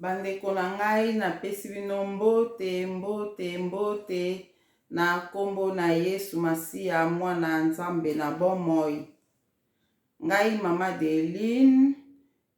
Bandeko na ngai napesi bino mbote na kombo na Yesu Masiya mwana Nzambe na bomoi. Ngai mama Deline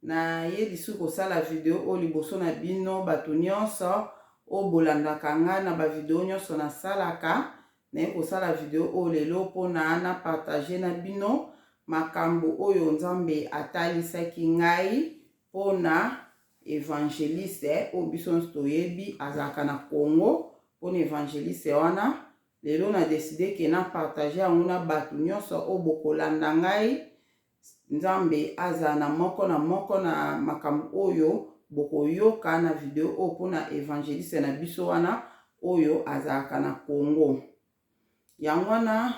na ye lisu kosala video o liboso na bino bato nyonso o bolandaka ngai na ba video nyonso na salaka na ye kosala video o lelo pona na partage na bino makambo oyo Nzambe atalisaki ngai pona évangéliste o biso toyebi azalaka na Congo pona évangéliste wana lelo na décidé ke na partager yango na bato nyonso o bokolanda ngai Nzambe aza na moko na makambo oyo bokoyoka na video o pona évangéliste na biso wana oyo azalaka na Congo. Yango wana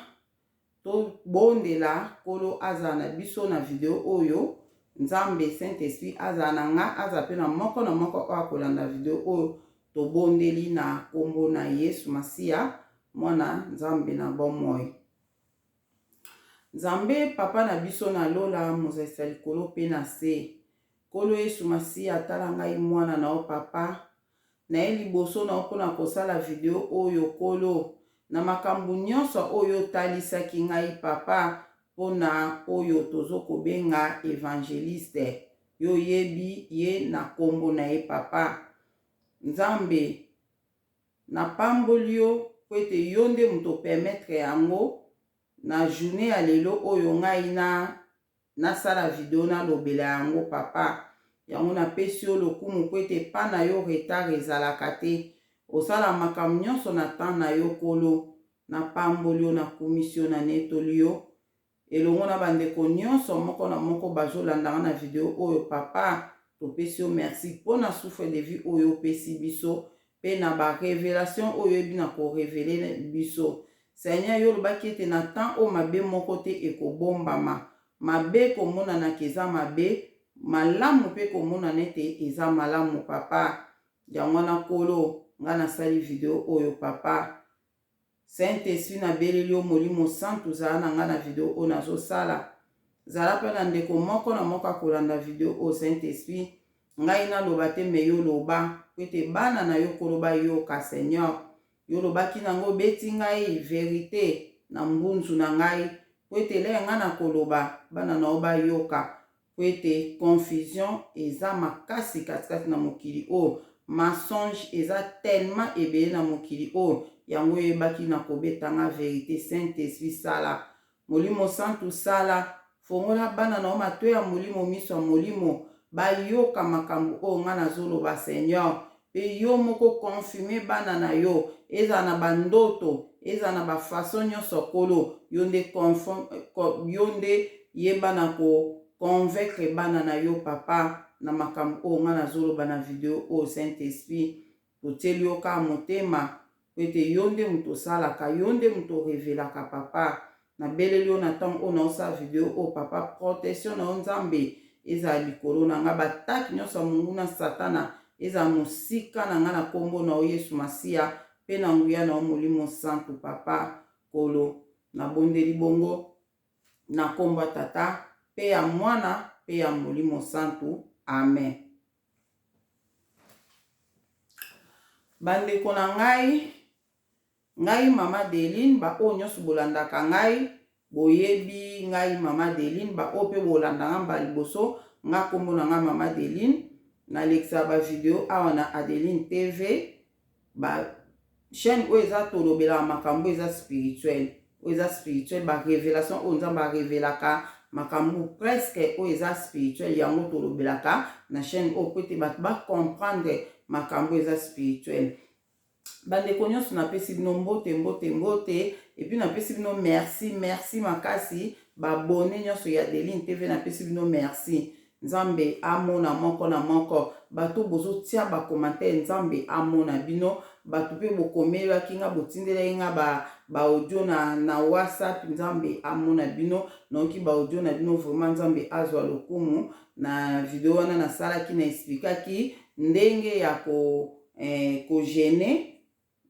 to bondela kolo aza na biso na video oyo Nzambe Saint-Esprit aza na nga aza pe na moko o akolanda video oyo to bondeli na kombo na Yesu Masiya mwana Nzambe na bomoi. Nzambe papa na biso na lola mozalisa likolo pe na se kolo Yesu Masiya tala ngai mwana na o papa na ye liboso na mpona kosala video oyo kolo na makambo nyonso oyo talisaki ngai papa pona oyo tozo kobenga évangéliste yo yebi ye na kombo na ye papa Nzambe na pamboli yo po ete yo nde moto permettre yango na journée ya lelo oyo ngai nasala video na lobela yango papa yango napesi yo lokumu po ete pa na yo retard ezalaka te osala makambo nyonso na temps na yo kolo na pamboli yo na kumisi yo na netoli yo elongo na bandeko nyonso moko na moko bazolandanga na video oyo papa topesi yo merci mpona souffle de vie oyo opesi biso pe na ba révélation oyo oyebi na korevele biso Seigneur yo lobaki ete na temps o mabe moko te ekobombama mabe komonana ke eza mabe malamu mpe komonana ete eza malamu papa yango na kolo nga nasali video oyo papa Saint-Esprit na beleli yo molimo santu zala na nga na video oyo nazosala zala pe na ndeko moko na moko akolanda video oyo Saint-Esprit ngai naloba te me yo loba po ete bana na yo koloba yoka Seigneur yo lobaki nango beti ngai verité na mbunzu na ngai po ete le nga na koloba bana na yo bayoka po ete confusion eza makasi katikati na mokili oyo mensonge eza tellement ebele na mokili oyo yango oyebaki na kobetanga verité Saint-Esprit sala molimo santu sala fongola bana na yo matoyi ya molimo miso ya molimo bayoka makambo oyo nga nazoloba Seigneur pe yo moko confirme bana na yo eza na bandoto eza na bafason nyonso kolo yo nde yeba na convaincre bana na yo papa na makambo oyo nga nazoloba na video oyo Saint-Esprit totieli yo ka motema po ete yo nde moto osalaka yo nde moto orevelaka papa na beleli yo na ntango oyo naosala video oyo papa protection na yo Nzambe eza likolo na nga bataki nyonso ya monguna satana eza mosika na nga na kombo na yo Yesu Masiya pe na nguya na yo molimo santu papa kolo na bondeli bongo na kombo tata pe ya mwana pe ya molimo santu amen. Bandeko na ngai mama Deline ba o nyonso bolandaka ngai boyebi ngai mama Deline ba o pe bolandanga mba liboso nga kombo na nga mama Deline na lekisa ba video awa na Adeline TV ba chaîne oyo eza tolobela makambo eza spirituel ba révélation oyo Nzambe arevelaka makambo presque oyo eza spirituel yango tolobelaka na chaîne oyo po ete bato ba comprendre makambo eza spirituel. Bandeko nyonso napesi bino mbote epuis napesi bino merci makasi babone nyonso ya Adeline TV napesi bino merci Nzambe amona moko na moko bato bozotia bakommentaire Nzambe amona bino bato pe bokomelaki nga botindelaki nga ba audio na WhatsApp Nzambe amona bino noki ba audio na bino vraiment Nzambe azwa lokumu na video wana nasalaki na explikaki ndenge ya ko gêner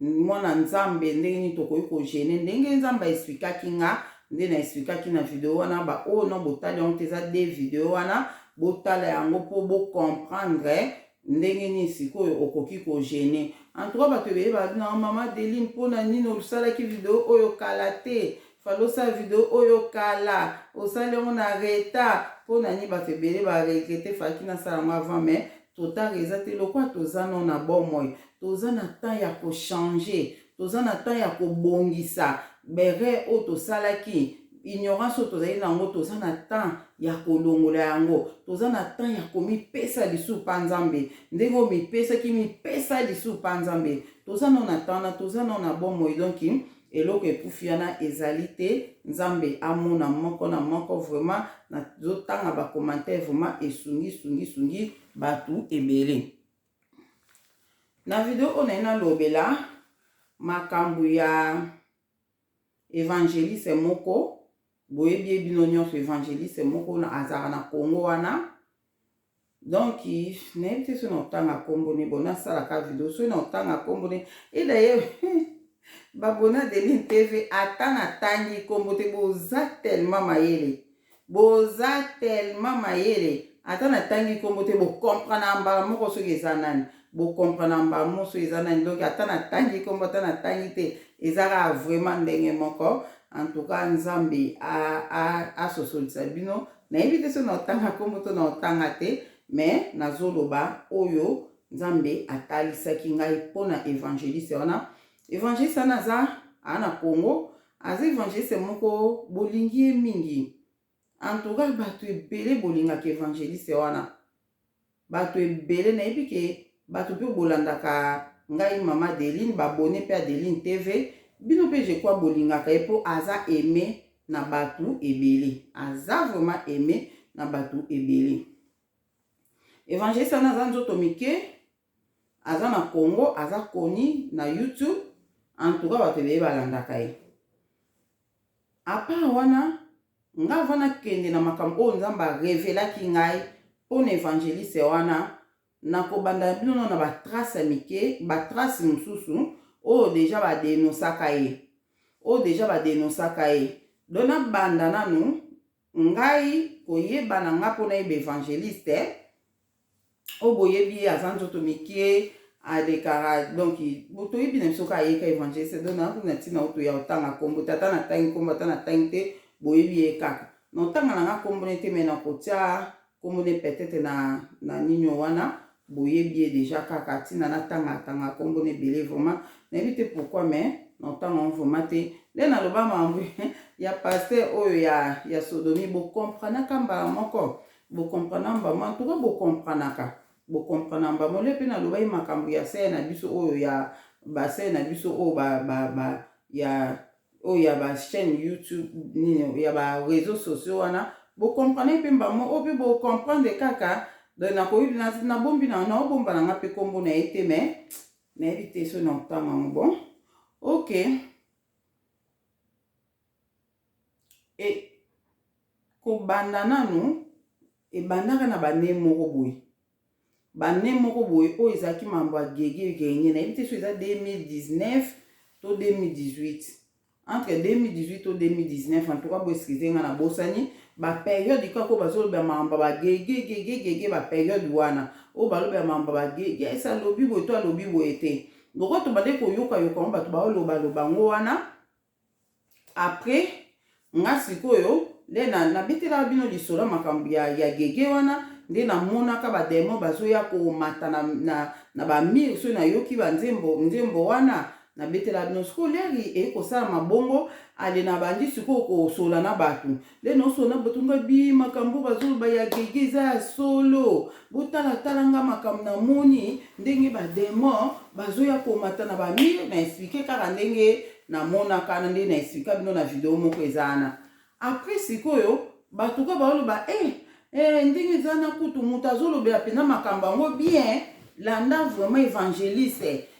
mwana Nzambe ndenge ni tokoki ko gêner ndenge Nzambe explikaki nga nde na explikaki na video wana ba o no botali on teza de video wana botala yango po bo comprendre ndenge nini sikoyo okoki kogene. En tout cas bato ebele babina mama Deline mpona nini osalaki video oyo kala te, falosa video oyo kala osali yango na reta mpona nini. Bato ebele baregrete faki nasala yango avant, mais totala eza te lokwa toza no na bomoi, toza na temps ya kochange, toza na temps ya kobongisa bere oyo tosalaki, ignorance oyo tozali nango, toza na temps ya kolongola yango, toza na temps ya komipesa lisusu pa Nzambe ndenge oyo mipesaki mipesa lisusu pa Nzambe. Toza no na temps na toza no na bomoi. Donc eloko ekufi wana ezali te. Nzambe amona moko na moko. Vraiment nazotanga bacommentaire vraiment esungi batu ebele. Na video oyo naye nalobela makambo ya évangéliste moko. Boyebi bino nyonso évangéliste moko na azara na Congo wana. Donc nayebi te so na otanga kombo ne bona salaka video so na otanga kombo ne. Et d'ailleurs babona Deline TV ata na tangi kombo te boza tellement mayele. Boza tellement mayele. Ata na tangi kombo te bo comprendre mbala moko so eza nani. Bo comprendre mbala moko so eza nani. Donc ata na tangi kombo ata na tangi te ezaka vraiment ndenge moko. En tout cas Nzambe a sosolisa bino. Nayebi te so na otanga kombo to na otanga te, mais nazoloba oyo Nzambe atalisaki ngai mpona évangéliste wana. Évangéliste wana aza ana Congo, aza évangéliste moko bolingi mingi. En tout cas bato ebele bolingaka évangéliste wana. Bato ebele nayebi ke bato pe bolandaka ngai mama Deline, babone pe Deline TV. Bino pe je crois bolingaka epo aza aimé na batu ebele. Aza vraiment aimé na batu ebele. Évangéliste wana aza nzoto mike, aza na Congo, aza koni na YouTube. En tout cas bato ebele balandaka ye. Apa wana nga vana kende na makambo oyo Nzambe revelaki ngai pona évangéliste wana, na kobanda bino na batrace mike, batrace mosusu oyo deja badenosaka ye. Oyo deja badenosaka ye. Dona banda nanu ngai koyeba na nga pona yeba évangéliste oyo boyebi aza nzoto mike adekara. Donc botoyebi na biso ka ayeka évangéliste. Dona kuna ntina oyo toya otanga kombo tata na tangi kombo ata na tangi te boyebi ye kaka. Na otanga na nga kombo nete me na kotia kombo ne peut-être na ninyo wana boyebi ye deja kaka ntina na tanga kombo ne bele vraiment. Nayebi te pourquoi mais na otanga vraiment te. Nde naloba mambo ya pasteur oyo ya sodomi bokompranaka mbala moko. Bokompranaka mbala en tout cas bokompranaka. Bokompranaka mbala mole pe naloba ye makambo ya se na biso oyo ya base na biso oyo ya ba chaîne YouTube nini ya ba réseaux sociaux wana. Bokompranaka pe mbala mo oyo pe bokomprendre kaka. Donc na bombi na obomba na nga pe kombo na ete mais nayebi te so na otanga bon. Ok. Et kobanda nanu ebandaka na bane moko boye. Bane moko boye oyo ezalaki mambo ya gege genye. Nayebi te so eza 2019 to 2018. Entre 2018 to 2019 en tout cas bo excusez nga na bosani ba période kako bazoloba mambo ba gege ba période wana. O baloba mambo ba gege esa lobi boye to lobi boye te. Loko to bade koyoka mo bato ba loba ngo wana. Après nga sikoyo le na betela bino lisolo makambo ya gege wana nde na monaka ba demo bazoya ko mata na ba mire so na yoki ba nzembo wana na betela bino skoleri e ko sala mabongo ale na bandi siko ko sola na batu le no so na botunga bi makambo bazoloba ya gege za solo botala talanga makambo na moni ndenge ba demo bazoya ko mata na ba mire na expliquer kaka ndenge na monaka na nde na expliquer bino na video moko ezana. Après sikoyo batuka baoloba ndenge zana kutu mutazolobela pena makambo ngo bien landa vraiment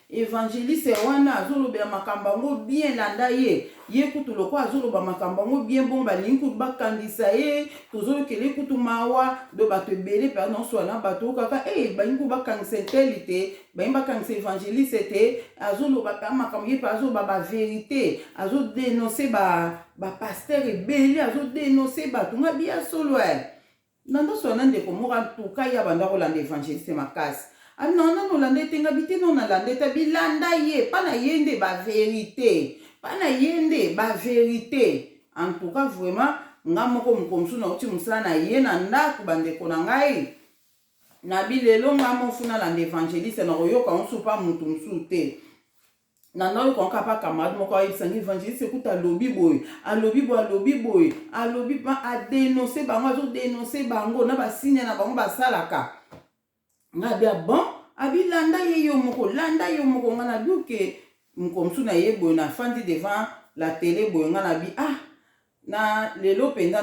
évangéliste wana azolobela makambo ngo bien landa ye kutu loko azoloba makambo ngo bien bon balingi kutu bakandisa ye tozolokele kutu mawa do bato ebele pe non so na bato kaka balingi bakangisa intelite balingi bakangisa évangéliste te azoloba pe makambo ye pe azoloba ba vérité azodénoncer ba pasteur ebele azodénoncer bato nga bia solo nando so na ndeko moka tuka ya banda kolanda évangéliste makasi non non olanda te nga bite non olanda te bilanda ye pana yende ba vérité pana yende ba vérité en tout cas vraiment nga moko mukomsu na uti musala na ye na ndako bandeko na ngai na bilelo nga mofuna landa évangéliste na koyoka onsu pa mutu musu te na ndako konka pa camarade moko ayebisanga évangéliste ekuta alobi boye alobi pa adénonce bango azodénonce bango na basigne na bango basalaka nga bia bon abilanda ye yo moko landa yo moko nga na bioke mukomsu na ye boye na fandi devant la télé boye nga na bi na lelo penda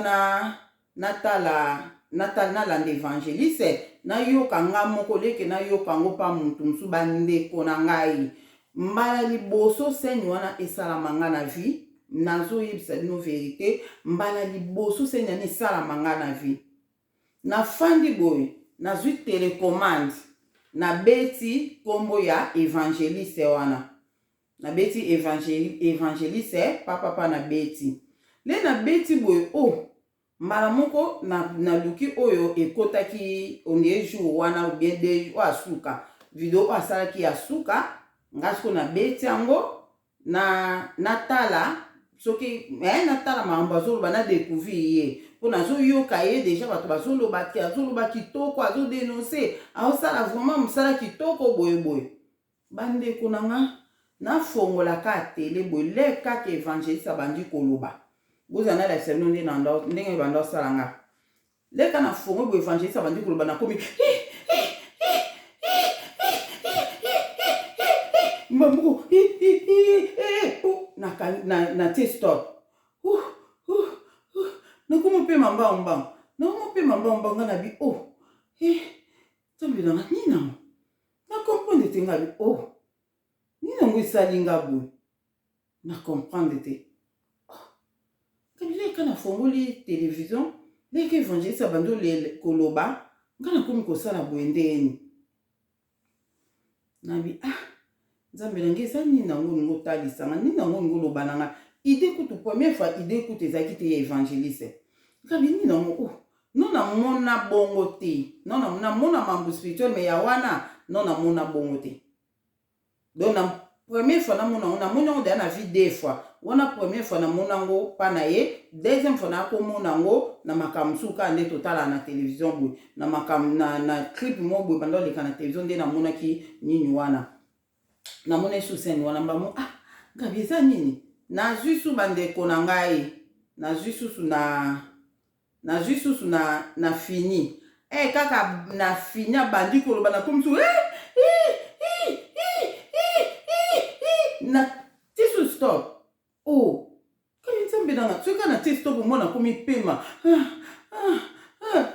nalanda évangéliste nayoka nga moko leke nayoka ngo pa mutu musu bandeko na ngai mbala liboso seni wana esalama nga na vie nazoyebisa bino vérité mbala liboso seni wana esalama nga na vie na fandi boye nazwi télécommande na beti kombo ya évangéliste wana na beti évangéliste papa na beti le na beti boye mbala moko na luki oyo ekotaki ondie jour wana ou bien de asuka video asalaki ya suka ngasko na beti yango natala soki natala makambo azoloba na découvrir ye mpo nazoyoka ye déjà bato azoloba kitoko azodénonce aosala vraiment mosala kitoko boyeboye bandeko na nga nafongolaka tele boye le kaka évangéliste abandi koloba bozana la semaine ndenge banda osala nga leka na fongo boye évangéliste abandi koloba nakomi mbambuko na te stop nakomopema mbambamba nga na bi tambelanga ninango nakomprendre te nga bi ninango esali nga boye nakomprendre te leka na fongoli télévision leka évangéliste abandi koloba nga nakomi kosala boye ndeni na bi nzambe nange eza nini nango ningo talisanga nini nango ningo loba nanga ide kutu première fois ide kutu ezalaki te ya évangéliste kabi nini nango non namona bongo te non namona mambo spirituel mais ya wana non namona bongo te donc na première fois namona yango deya na vie deux fois wana première fois namona yango pa na ye deuxième fois nakomona yango na makambo suka nde totala na télévision boye na makambo na clip mo boye banda oleka na télévision nde namonaki nini wana namona esu seni wana mbamo ngabi eza nini nazwi su bandeko na ngai nazwi susu na fini kaka na fini abandi koloba nakomi su na tisu stop kani nzambe nanga soki kaka na ti stop omona nakomi pema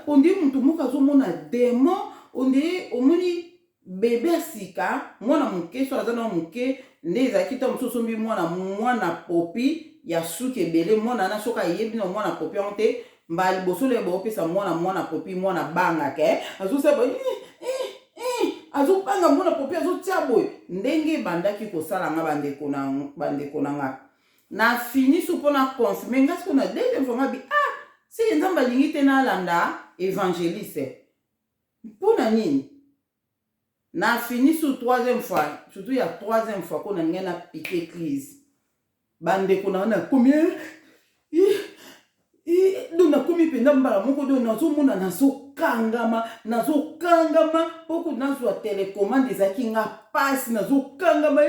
ondie mutu moko azomona demo ondie omoni bebe asika mwana moke so aza na moke nde ezalaki ta mosusu ombi mwana popi ya suki ebele mwana na soki ayebi na mwana popi yango te mbala liboso le baopesa mwana popi mwana bangaka azosaba azobanga mwana popi azotia boye ndenge ebandaki kosalanga bandeko na nga na fini su mpona confirme nga siko na deuxième fois nga bi si nzambe alingi te nalanda évangéliste mpona nini na fini sur troisième fois surtout ya troisième fois ko na ngai na piqué crise bandeko na wana combien do na komi penda mbala moko do nazomona nazokangama poko nazwa télécommande ezaki nga pasi nazokangama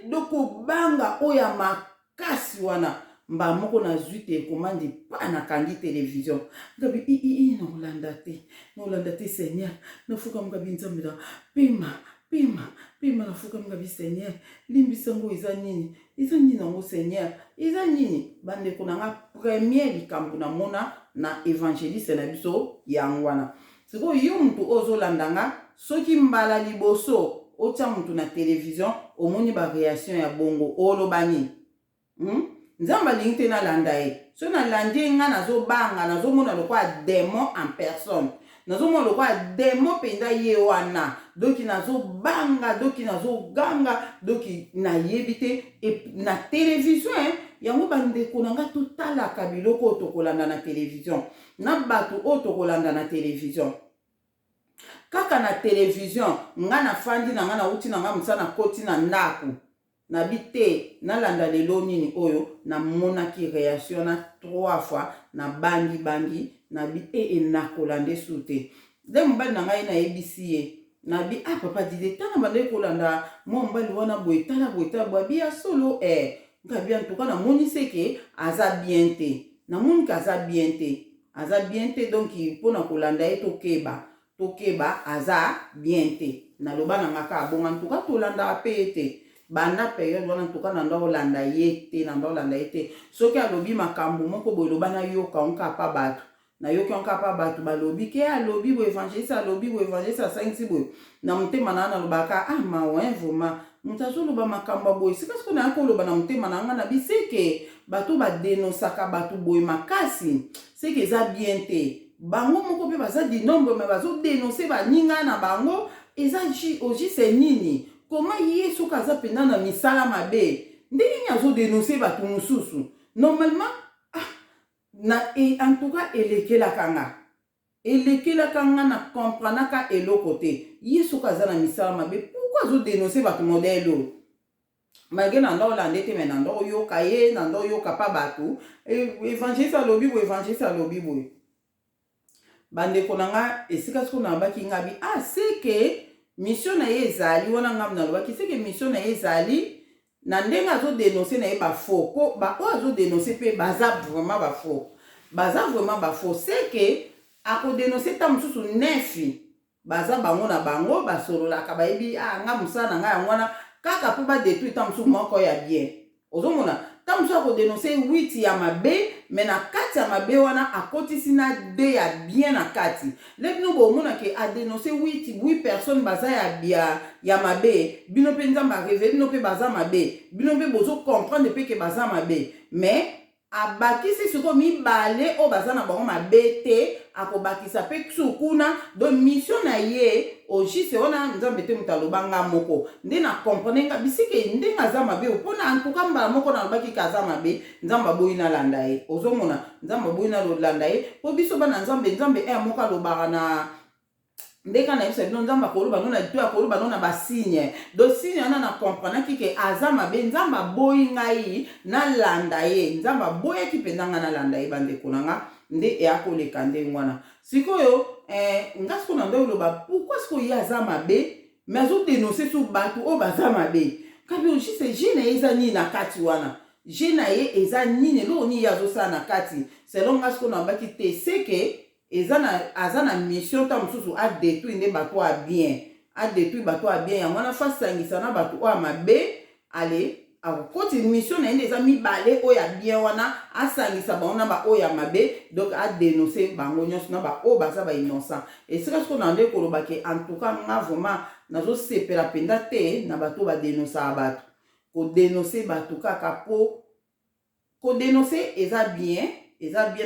doko banga oya makasi wana mbala moko nazwi télécommande pa nakangi télévision ngabi naolanda te seigneur nafuka mkabi nzambe na pima nafuka mkabi seigneur limbisango eza nini nango seigneur eza nini bandeko nanga premier likambo na mona na évangéliste na biso yango wana siko yo mutu ozolandanga soki mbala liboso otia mutu na télévision omoni ba réaction ya bongo olobani nzamba lingi te nalanda ye so nalandi nga nazobanga nazomona lokwa démon en personne nazomona lokwa démon penda ye wana doki nazobanga doki nazoganga doki nayebi te na télévision yango bandeko na nga totalaka biloko oyo tokolanda na télévision na bato oyo tokolanda na télévision kaka na télévision nga na fandi na nga na uti na nga mosala na koti na ndako na bite nalanda lelo nini oyo na monaki réaction na 3 fois na bangi na bi enakola nde su te nde mobali na ngai nayebisi ye na bi papa dide tana bande kolanda mwa mobali wana boye tala boye bia solo ngabi en tout cas na moni seke aza bien te na moni ka aza bien te donc mpona kolanda ye tokeba aza bien te na loba na ngaka abonga en tout cas tolanda pe te banda période wana en tout cas na ndo olanda ye te soki alobi makambo moko boye loba na yoka onka pa bato na yoki onka pa bato balobi ke alobi bo évangéliste asangisi boye na motema na lobaka mawe vraiment moto azoloba makambo boye sika siko na koloba na motema na nga na biseke bato badenosaka bato boye makasi seke eza bien te bango moko mpe baza di nombre me bazodenonse baninga na bango eza ogise nini koma ye soki aza mpenza na misala mabe ndenge nini azodenonse bato mosusu normalement en tout cas elekelaka nga na kompranaka eloko te ye soki aza na misala mabe pourquoi azodenonse bato modele oyo malgré na ndo olande te me na ndo oyoka ye na ndo oyoka pa bato évangéliste alobi boye bandeko na nga esika siko na baki ngabi seke mission na ye ezali wana ngabi na lobaki seke mission na ye ezali na ndenge azodenonse na ye bafaux po oyo azodenonse mpe baza vraiment bafaux seke akodenonse ta mosusu nefi baza bango na bango basololaka bayebi nga mosala na ngai yango wana kaka mpo badetruire ta mosusu moko ya bien ozomona ta mosusu akodenonse 8 ya mabe me na kati ya mabe wana akotisi na 2 ya bien na kati lebino bomonake adenonse 8 personnes baza ya mabe bino mpe nzambe areve bino mpe baza mabe bino mpe bozokomprendre mpe ke baza mabe me abakisi siko mibale oyo baza na bango mabe te akobakisa mpe sukuna donc mission na ye ogise wana nzambe te moto alobanga moko nde na comprendre nga bisike ndenge aza mabe mpona antuka mbala moko nalobaki ka aza mabe nzambe aboyi nalanda ye ozomona nzambe aboyi nalanda ye mpo biso bana nzambe moko alobaka na ndeka na biso bino nzambe akoloba no na lito akoloba no na basigne donc signe wana na comprendre ke aza mabe nzambe aboyi ngai nalanda ye nzambe aboyaki mpenza nga nalanda ye bandeko na nga nde eakoleka ndenge wana sikoyo nga siko na ndo oloba pourquoi siko ye aza mabe me azodenonse so bato oyo baza mabe kabi ogise je na ye eza nini na kati wana je na ye eza nini eloko nini ye azosala na kati selon nga siko na baki te seke aza na mission ta mosusu adetruire nde bato ya bien yango wana fasangisa na bato oyo mabe ale akokoti mission na ye nde eza mibale oyo ya bien wana asangisa bango na baoyo ya mabe donc adenonse bango nyonso na baoyo baza bainnocent esika siko na nde kolobaki en tout cas nga vraiment nazosepela mpenza te na bato badenosaka bato kodenonse bato kaka po kodenonse eza bien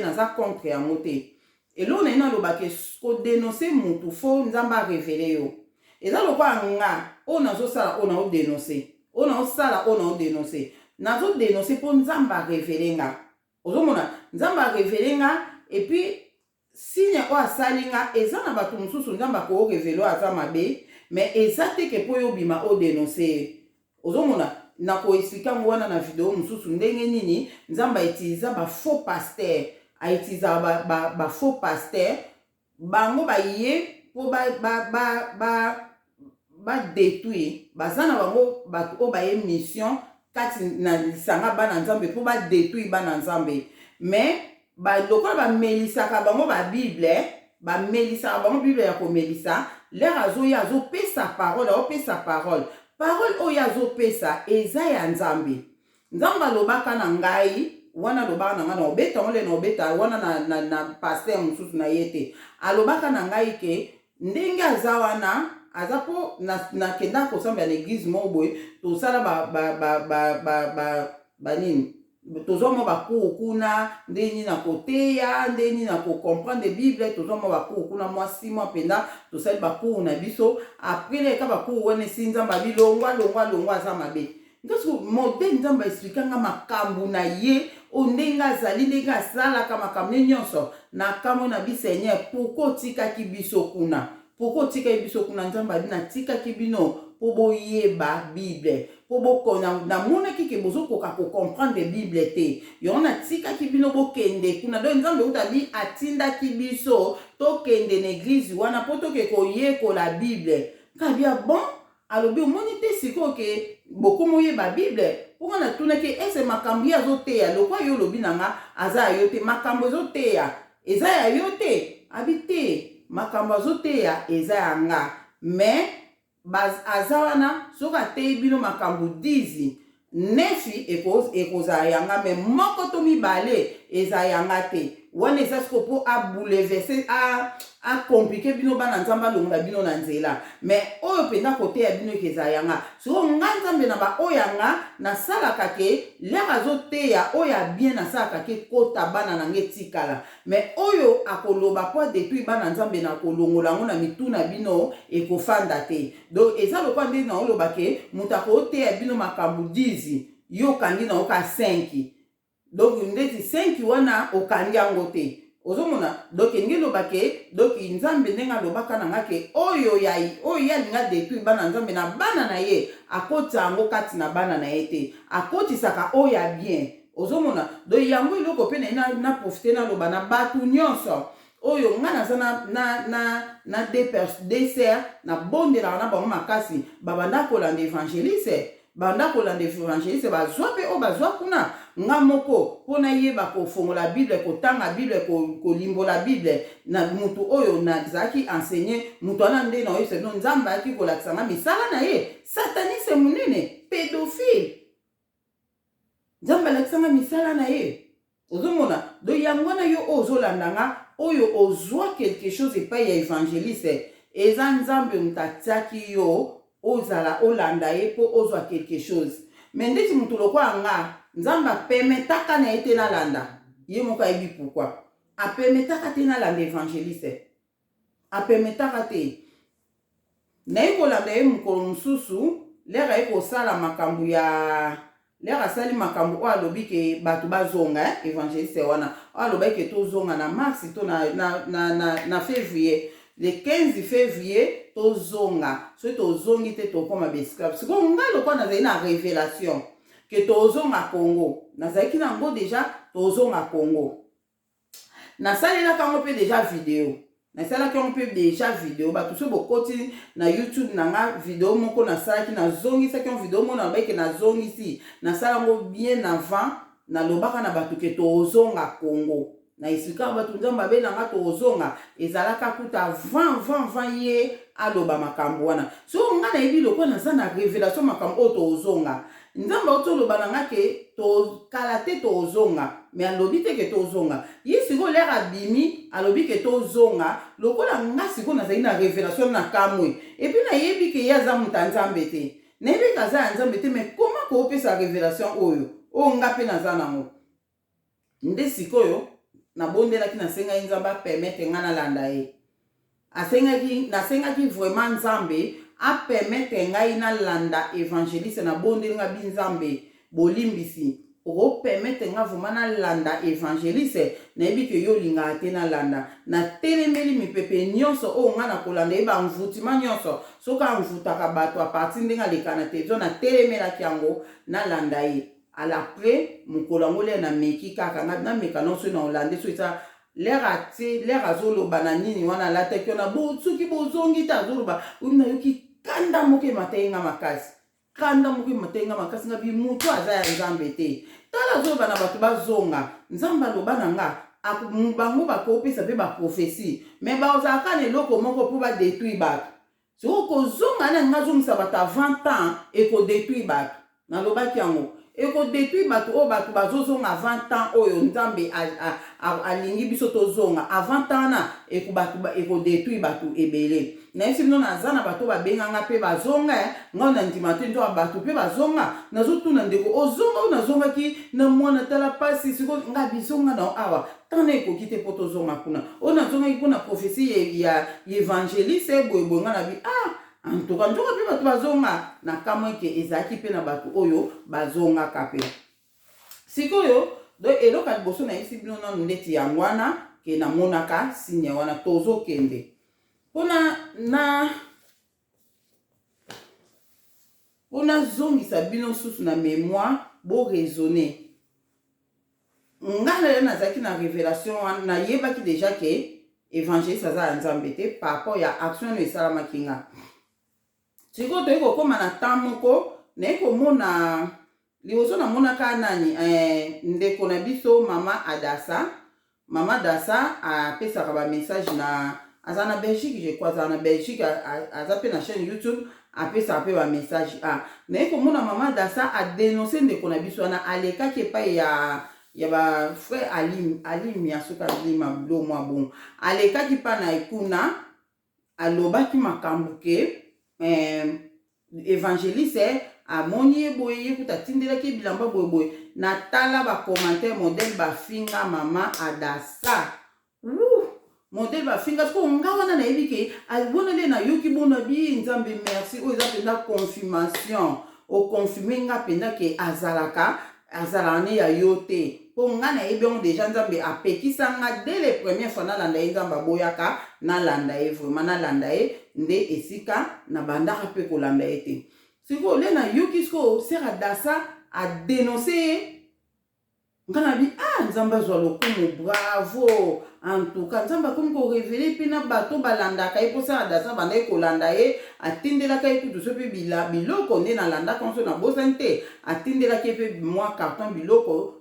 naza contre yango te eloko na ye nalobaki kodenonse mutu fo nzambe arevele yo eza lokola nga oyo nazosala oyo naodenonse oyo naosala oyo naodenonse nazodenonse mpo nzambe arevele nga ozomona nzambe arevele nga epuis signe oyo asali nga eza na bato mosusu nzambe akoorevele oyo aza mabe me eza teke mpo yo obima odenonse ozomona nakoexplika ngo wana na video mosusu ndenge nini nzambe autiliza bafaux pasteur autiliza bafaux pasteur bango baye mpo badetruire baza na bango bato oyo baye mission kati na lisanga bana nzambe mpo badetruire bana nzambe me lokola bamelisaka bango babible bamelisaka bango bible ya komelisa lere azoya azopesa parole oyo azopesa eza ya nzambe alobaka na ngai wana alobaka na ngai na obeta ngole na obeta wana na pasteur mosusu na ye te alobaka na ngai ke ndenge aza wana aza po nakenda kosambela na église moko boye tosala banini tozomwa bakuru kuna nde nini na koteya nde nini na kokomprendre bible tozomwa bakuru kuna mwasi mwa mpenza tosali bakuru na biso apres leka bakuru wana esi nzambe abilongwa aza mabe ngasi modele nzambe aexplikanga makambo na ye o ndenge azali ndenge asalaka makambo ne nyonso na kambo na biseigneur pourkui otikaki biso kuna pourquoi tika biso kuna nzamba na tika kibino po boyeba Bible po bokona na mona kike bozo koka ko comprendre Bible te yo na tika kibino bokende kuna do nzambe utabi atinda kibiso to kende na église wana poto ke koyeko la Bible kabia bon alobi omoni te siko ke bokomo yeba Bible pour na tuna ke ese makambo ya zote ya lokwa yo lobi nanga aza yo te makambo zote ya eza ya yo te abite makambo azote ya eza ya nga mais aza wana soka te bino makambo 10 nefi ekoza yanga mais moko to mibale eza yanga te wana eza siko po a bouleverser a compliquer bino bana nzamba longa bino na nzela mais oyo penda kote ya bino keza yanga so nga nzambe na ba oyanga na sala kake lera zote ya oya bien na sala kake kota bana na ngetikala mais oyo akoloba po détruire bana nzambe na kolongola ngo na mituna bino ekofanda te donc eza lokwa nde na oloba ke mutako te ya bino makambu 10 yo kangi na oka 5 donc ndeti 5 wana okandi yango te ozomona donc ngi lobake donc nzambe ndenga lobaka na ngake oyo ya linga détruire bana nzambe na bana na ye akoti yango kati na bana na ye te akoti saka oya bien ozomona donc yango iloko pe na profiter na loba na batu nyonso oyo nga naza na dessert na bondela na bango makasi babanda kolanda évangéliste bazwa pe o bazwa kuna nga moko pona yeba ko fongola Bible ko tanga Bible ko limbola Bible na mutu oyo na zaki enseigner mutu ana nde na oyo se non nzamba aki ko laksanga misala na ye sataniste munene pédophile nzamba laksanga misala na ye ozomona do yango na yo ozolandanga oyo ozwa quelque chose epai ya évangéliste eza nzambe mutatiaki yo ozala olanda ye po ozwa quelque chose mais ndeti mutu lokwa nga nzamba permetaka na ete na landa ye moko ayebi pourquoi apermetaka te na landa évangéliste apermetaka te na ye kolanda ye mokolo mosusu lera ye kosala makambo ya lera asali makambo oyo alobi ke bato bazonga évangéliste wana oyo alobaki ke tozonga na mars to na février le 15 février tozonga so tozongi te tokoma besclave siko ngai lokwa nazali na révélation que tozonga Congo nazalaki nango déjà tozonga Congo nasalelaka yango mpe déjà vidéo bato so bokoti na YouTube nanga vidéo moko nasalaki nazongisaki yango vidéo moko nabayeke nazongisi nasala yango bien avant nalobaka na bato ke tozonga Congo na isika bato nzambe abelanga tozonga ezalaka kuta 20 ye aloba makambo wana so nga nayebi lokwa naza na révélation makambo oyo tozonga nzambe otoloba nanga ke tokala te tozonga mais alobi te ke tozonga ye siko lera abimi alobi ke tozonga lokola nga siko nazali na révélation na kamwe epuis nayebi ke ye aza mutu ya nzambe te nayebi ke aza ya nzambe te mais koma koopesa révélation oyo nga mpe naza nango nde sikoyo nabondelaki nasengai nzambe apermettre nga nalanda ye nasengaki vraiment nzambe apermettre ngai nalanda évangéliste nabondeli nga binzambe bolimbisi okopermettre nga vraiment nalanda évangéliste nayebi ke yo lingaka te nalanda natelemeli mipepe nyonso oyo nga nakolanda ye bamvutima nyonso soki amvutaka bato apartir ndenge aleka na television natelemelaki yango nalanda ye alapres mokolo yango lere nameki kaka nameka nonso na olande so eza lere azoloba na nini wana alataki wana soki bozongi te azoloba oyi nayoki kanda moko ematayenga makasi nga bimutu aza ya nzambe te tala azoloba na bato bazonga nzambe aloba na nga bango bakopesa mpe baprofesi me bazalaka na eloko moko mpo badétruire bato soki kozonga na nga azongisa bato a 20 ans ekodétruire bato nalobaki yango ekodétruire bato oyo bato bazozonga 20 ans oyo nzambe alingi biso tozonga a 20 ans na ekodétruire bato ebele nayesi bino naza na bato babenganga mpe bazonga ngai na ndima te nzoka bato mpe bazonga nazotuna ndeko ozonga oyo nazongaki na mwana tala pasi siko ngai bizonga na awa tana ekoki te mpo tozonga kuna oyo nazongaki mpona profesi ya évangéliste boyeboye nga na bi antoka nzoka mpe bato bazonga na kamwa eke ezalaki mpe na bato oyo bazongaka mpe sikoyo donc eloko ya liboso nayebisi bino nano ndeti yango wana ke namonaka signe wana tozokende pona zongisa bino susu na mémoire bo raisonner ngana nazaki na révélation na yebaki déjà que évangéliste aza nzambe te par rapport ya action no esalamaki nga sikoyo toyei kokóma na temps moko naye komona liboso namonaka nani ndeko na biso mama dasa apesaka bamessage na aza na Belgique je crois aza na Belgique aza pe na chaîne YouTube apesaka pe bamessage naye komona mama dasa adénonce ndeko na biso wana alekaki epai ya ba frère alim ya soka alima blo mwa bon alekaki pa na ekuna alobaki makambo ke évangéliste amoni ye boye ye kuta tindelaki bilamba boye na tala ba commentaire modèle bafinga mama adasa modèle bafinga ko nga wana na yebi ke alibona le na yoki bona bi nzambe merci o eza penda confirmation o confirmer nga penda ke azala ne ya yote po nga na yebi on déjà nzambe apekisa nga dès les premières fois na landa ye nzambe boyaka na landa ye vraiment na landa ye nde esika na bandaka pe ko landa ye te siko le na yoki sko sera dasa a dénoncé ngana bi nzambe azwa lokumu bravo en tout cas nzambe akomi ko révéler pe na bato balandaka ye po sera dasa bandaki kolanda ye atindelaka ye kutu so pe biloko nde na landaka nso na bosani te atindelaki ye pe mwa carton biloko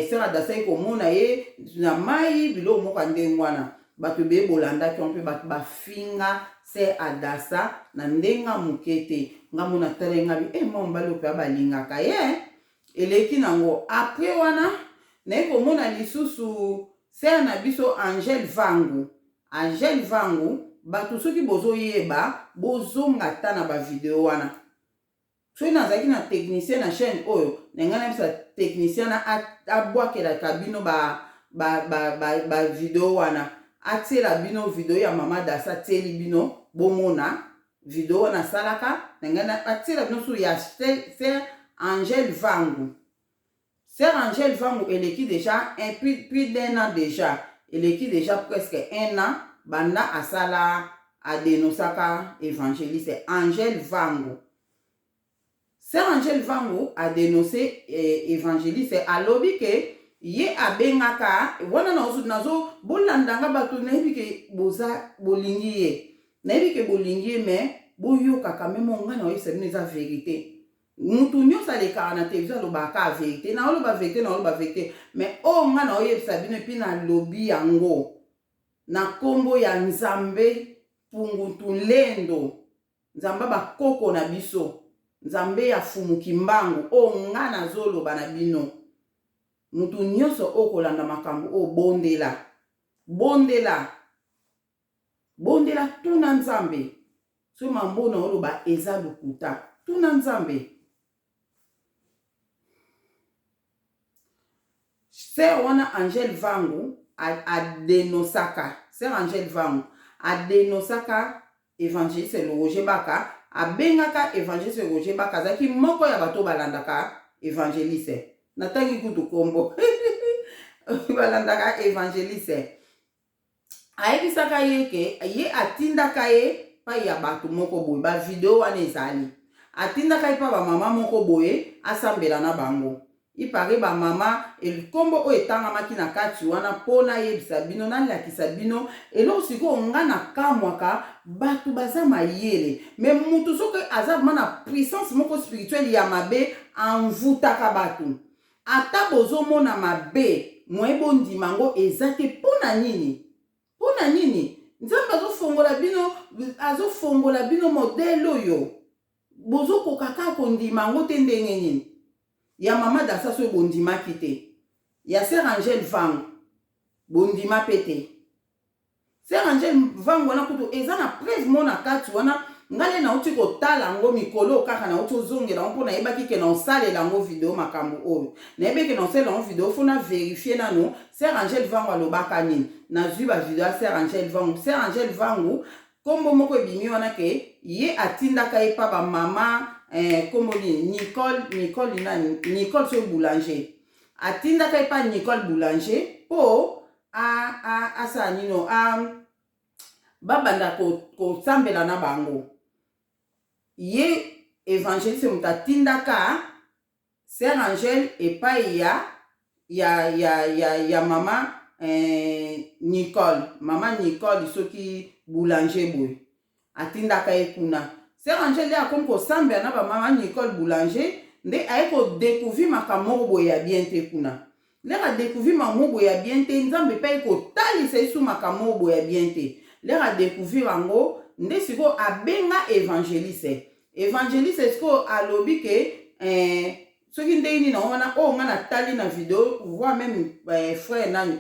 sera dasa ye komona ye na mai biloko moko ndenge wana bato be bolandaki mpe bato bafinga se adasa na ndenga mukete ngamu na talenga bi mwa mbali ope balingaka ye eleki nango après wana naye komona lisusu se na biso Angel Vangu bato soki bozoyeba bozonga ta na bavideo wana soki nazalaki na technicien na chaîne oyo nenga na bisa technicien na abwakelaka bino bavideo wana atiela bino video ya mama dasa tieli bino bomona video wana salaka nenga atiela bino sur ya Sœur Angel Vangu. Sœur Angel Vangu eleki déjà plus d'un an déjà eleki déjà presque un an banda asala adenosaka évangéliste Angel Vangu. Sœur Angel Vangu a dénoncé évangéliste alobi ke ye abengaka wana nazo bolandanga bato nayebi ke boza bolingi ye nayebi ke bolingi ye mais boyokaka meme nga na oyebisa bino eza vérité mutu nyonso alekaka na televizio alobaka vérité na oloba vérité mais nga na oyebisa bino epi nalobi yango na kombo ya nzambe pungutu lendo nzambe bakoko na biso nzambe ya fumuki mbangu nga nazoloba na bino mutu nyonso okolanda makambo bondela tuna nzambe so mambona oloba eza lukuta tuna nzambe Sœur wana Angel Vangu adenosaka Sœur Angel Vangu adenosaka évangéliste Roger Baka abengaka évangéliste Roger Baka azaki moko ya bato balandaka évangéliste natangi kutu kombo balandaka évangéliste ayebisaka ye ke ye atindaka ye pa ya bato moko boye bavideo wana ezali atindaka ye pa bamama moko boye asambela na bango ipare bamama kombo oyo etangamaki na kati wana mpona yebisa bino nalakisa bino eloko sikoyo nga na kamwaka bato baza mayele me mutu soki aza ma na puissance moko spirituelle ya mabe anvutaka bato ata bozomona mabe moye bondima ngo eza te mpona nini nzambe azofongola bino modele oyo bozokokaka kondima ngo te ndenge nini ya mama dasa so bondimaki te ya Sœur Angel Vangu bondima pe te Sœur Angel Vangu wana kutu eza na preuve mona kati wana ngale na uti kotala ngo mikolo kaka na uti ozongela ngo mpona yebaki ke na osalela ngo video makambo oyo nayebeke na osalela ngo video fona vérifier nano Sœur Angel Vangu alobaka nini nazwi bavideo ya Sœur Angel Vangu. Sœur Angel Vangu kombo moko ebimi wana ke ye atindaka ye pa bamama kombo nini Nicole so Boulanger atindaka ye pa Nicole Boulanger po asa nino babanda kosambela na bango. Ye évangéliste mutatindaka Sœur Angèle epai ya mama Nicole. Mama Nicole soki boulanger boy. Atindaka ekuna. Sœur Angèle akomi kosambela na ba mama Nicole boulanger nde ayeko découvrir makamoko boy ya bien te kuna. Lera découvrir makamoko ya bien te nzambe pe ko talisa isu makamoko ya bien te. Lera découvrir ango nde siko abenga évangéliste. Évangéliste siko alobi ke soki ndeni na wana nga na tali na vidéo voit même frère nani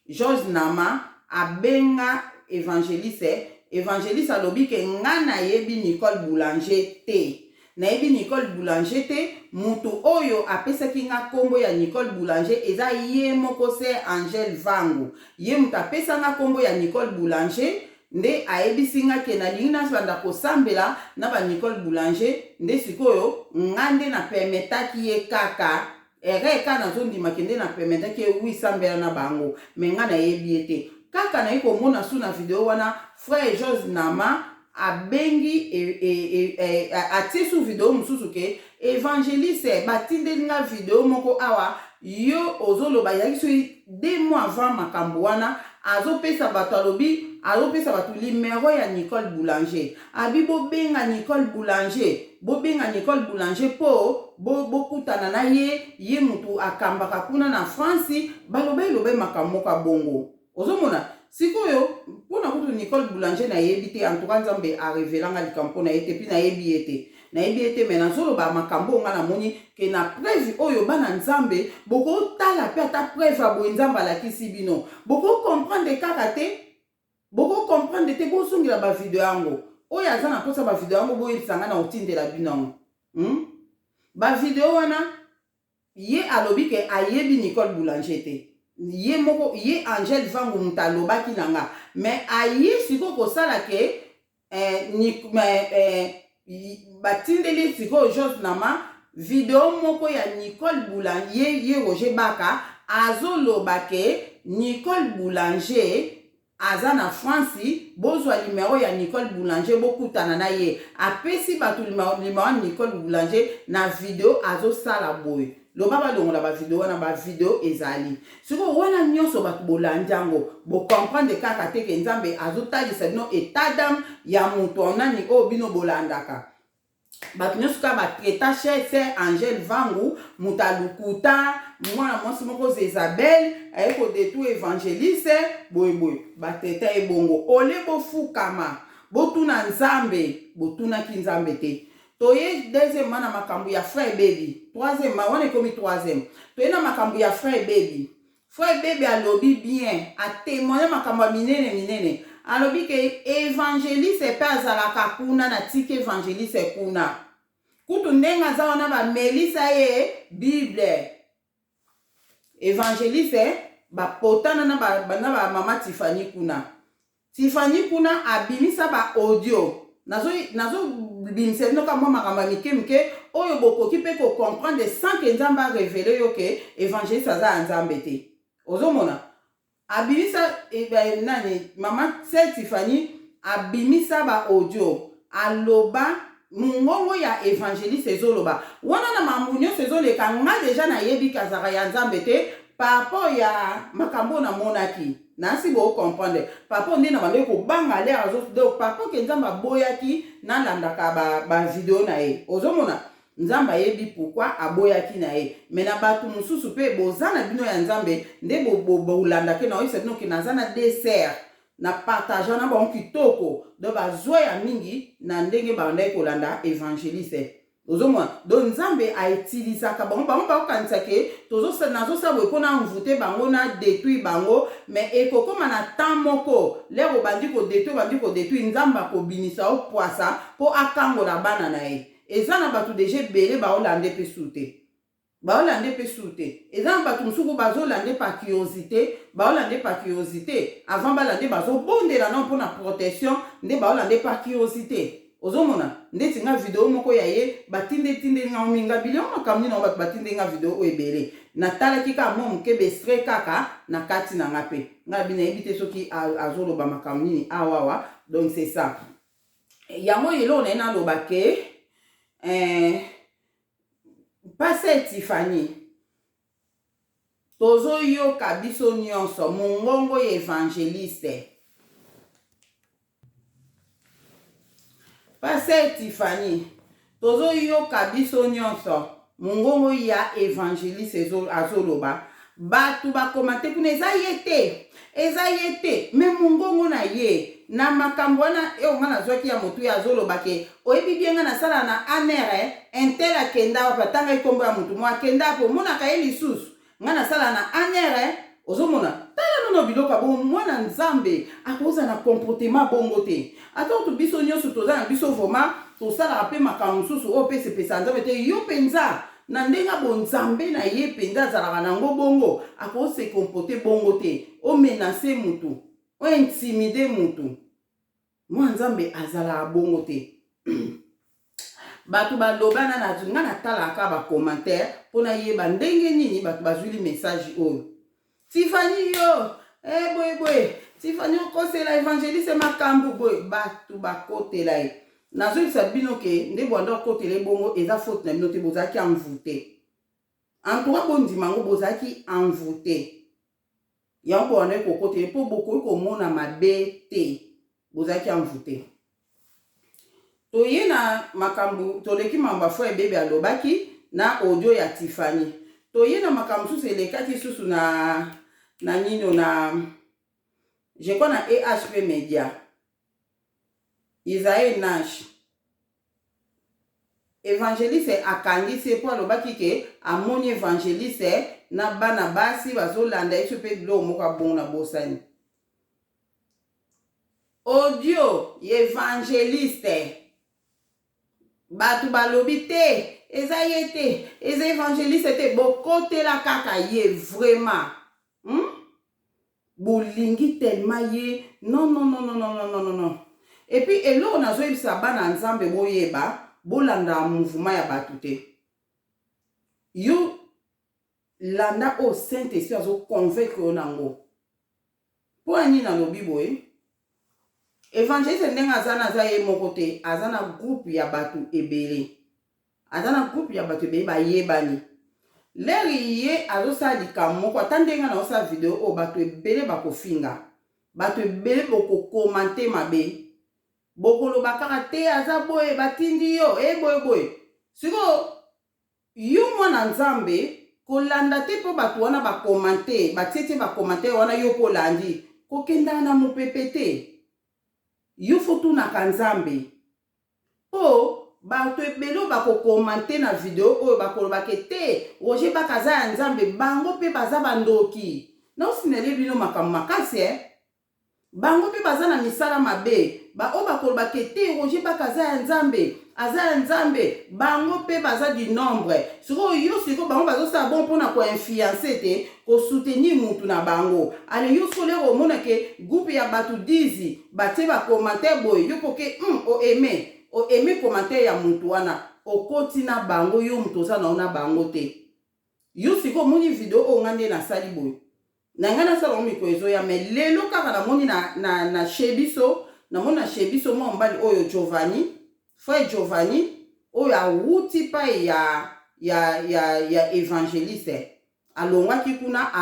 George Nama abenga évangéliste. Évangéliste alobi ke nga na yebi Nicole Boulanger te. Na yebi Nicole Boulanger te, mutu oyo apesaki nga kombo ya Nicole Boulanger eza ye moko Sœur Angèle Vangu. Ye mutu apesa nga kombo ya Nicole Boulanger nde ayebisi nga ke na lingi nasibanda kosambela na ba Nicole Boulanger nde sikoyo nga nde na permetaki ye kaka ereka nazondimaki nde na permetaki ye wisambela na bango me nga na yebi ete kaka na ye komona su na video wana frère George Nama abengi atie su video mususu ke évangéliste batindeli nga video moko awa yo ozoloba yaki so 2 mois avant makambo wana azopesa bato alobi azopesa bato limero ya Nicole Boulanger abi bobenga Nicole Boulanger po bokutana na ye mutu akambaka kuna na France balobe makambo ka bongo ozomona sikoyo pona kutu Nicole Boulanger na yebi te en tout cas nzambe a révélanga likampo na yete pi na yebi ete mena zolo ba makambo nga na moni ke na preuve oyo bana nzambe boko tala pe ata preuve abo nzamba la kisi bino boko comprendre kaka te bo sungila ba video yango oyo azana posa ba video yango bo yetsanga na otindela bino ba video wana ye alobi ke ayebi Nicole Boulanger te ye moko ye Angèle Vangu mutalobaki nanga mais aye siko kosala ke batindeli siko George Nama video moko ya Nicole Boulanger ye Roger Baka azoloba ke Nicole Boulanger aza na France bozwa limero ya Nicole Boulanger bokutana na ye apesi batu limero Nicole Boulanger na video azosala boy loba balongola ba video wana ba video ezali siko wana nyonso batu bolanjango bo comprendre kaka te ke nzambe azotalisa bino etadam ya mutu onani o bino bolandaka batu nyonso ka batreta Sœur Angèle Vangu mutalukuta mwana mwasi moko Isabelle ayeko detu évangéliste boy batreta ebongo ole bofukama botuna nzambe botunaki nzambe te toye deuxièmement na makambo ya frère baby troisièmement wana ekomi troisième toye na makambo ya frère baby alobi bien atémoigner makambo ya minene alobi ke évangéliste pe azalaka kuna na tike évangéliste kuna kutu ndenga za wana ba melisa ye bible évangéliste bapotana na ba mama Tiffany kuna abimisa ba audio nazo bimisa noka mwa makambo mike oyo bokoki pe ko comprendre sans que nzamba révéler yo ke évangéliste aza nzambe te ozomona abimisa nani mama Tiffany abimisa ba audio aloba mungongo ya évangéliste ezoloba wana na mamunyo ezoleka nga deja na yebi kazaka ya nzambe te papo ya makambo na monaki nasi bo comprendre papo ndina bande ko banga l'air azo donc papo ke nzamba boyaki na landaka ba video na ye ozomona nzamba yebi pourquoi aboyaki na ye mena batu mususu pe bozana bino ya nzambe nde bo landake na oyisa bino ke nazana dessert na partageant na ba kitoko do bazwa ya mingi na ndenge banda kolanda évangéliste ozomona do nzambe a utilisaka bango bakokanisa ke nazosa boye mpona mvute bango na détruire bango mais ekokoma na temps moko lero bandi kodétruire nzambe akobinisa opoasa mpo akangola bana na ye eza na bato deja ebele baolande mpe su te eza na bato mosuku bazolande par curiosité avant balande bazobondela na mpona protection nde baolande par curiosité ozomona ndeti nga video moko ya ye batinde nga minga bilio makamni na bat batinde nga video o ebele natala kika mo mkebe stre kaka na kati na ngape nga bina ebite soki azoloba makamni awawa donc c'est ça yango yelo na ena loba ke Pasteur Tiffany tozo yoka biso nyonso mongongo évangéliste Pasteur Tiffany tozo yoka biso nyonso mongongo ya évangéliste azoloba batu bakomate kuna eza yete me mongongo na ye na makambo wana nga nazwaki ya motu ya azoloba ke oyebi bien nga nasala na anere intel akenda patanga ikombo ya motu mo akenda po monaka ye lisusu nga nasala na anere ozomona tala nono biloka bo mwana nzambe akoza na comportement bongo te ata to biso nyonso toza na biso voma tosalaka mpe makambo mosusu oyo mpe sepesa nzambe te yo mpenza na ndenga bonzambe na ye mpenza azalaka nango bongo akose comporte bongo te omenase mutu ointimide mutu mwa nzambe azalaka bongo te bato balobana na nga natalaka bacommentaire mpona yeba ndenge nini bato bazwili message oyo Tiffany yo boye Tiffany okosela évangéliste makambo boye bato bakotela ye nazoyebisa bino ke nde bwanda okotela bongo eza faute na bino te bozalaki envoûté entoura bondima yango bozalaki envoûté yango bwanda ekokotela mpo bokoki komona mabe te bozalaki envoûté toye na makambo toleki mambo afo ebebe alobaki na audio ya Tiffany toye na makambo susu elekaki susu na nino na je crois na AHP Media Isaïe Nash évangéliste akangisi po alobaki ke amoni évangéliste na bana basi bazolanda yesu mpe bilo moko abongo na bosani audio évangéliste bato balobi te eza ye te eza évangéliste te bokotela kaka ye vraiment bolingi tellement ye non. Et puis eloko nazoyebisa bana nzambe boyeba bolanda mouvement ya bato te yo landa o Saint-Esprit azoconvaincre yo nango mpo ani nalobi boye évangéliste ndenge aza ye moko te aza na groupe ya bato ebele bayebani leri ye azosala likambo moko ata ndenge naosala video oyo bato ebele bakofinga bato ebele bokokomante mabe bokoloba kaka te aza boye batindi yo boye siko yo mwana nzambe kolanda te mpo bato wana bakomante batie bakomante wana yo mpo olandi kokenda na mopepe te yo fotunaka nzambe mpo bato ebele bakokomante na video oyo bakolobake te Roger bakaza ya nzambe bango mpe baza bandoki naosinele bino makambo makasi bango mpe baza na misala mabe oyo bakolobake te Roger bakaza ya nzambe aza ya nzambe bango mpe baza du nombre sikoyo bango bazosala bon mpona koinfluence te kosoutenir mutu na bango ale yo solero omonake groupe ya bato 10 batie bakommentaire boye yo poke oeme commentaire ya mutu wana okoti na bango yo mutu oza na ona bango te yo sikoyo omoni video oyo nga nde nasali boye na nga nasala omiko ezoya me lelo kaka namoni na shebiso namoni na shebiso mwa mobali oyo frère Giovanni oyo awuti pai ya évangéliste alongwaki kuna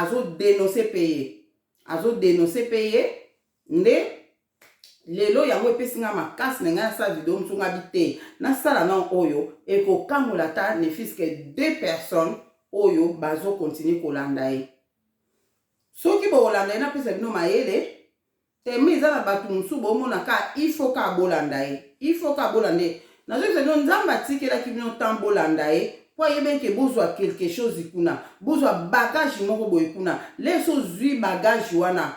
azodenonse peye nde lelo yango epesinga makasi na ngai nasala video mosusu nga bite nasala na oyo ekokangola ta ne fiske 2 personnes oyo bazokontinue kolanda ye soki bokolanda ye napesa bino mayele temi eza na bato mosusu bomonaka ifo ka bolanda ye nazoyebisa bino nzambe atikelaki bino ntan bolanda ye po ayebeke bozwa quelque chose kuna bozwa bagage moko boye kuna leso ozwi bagage wana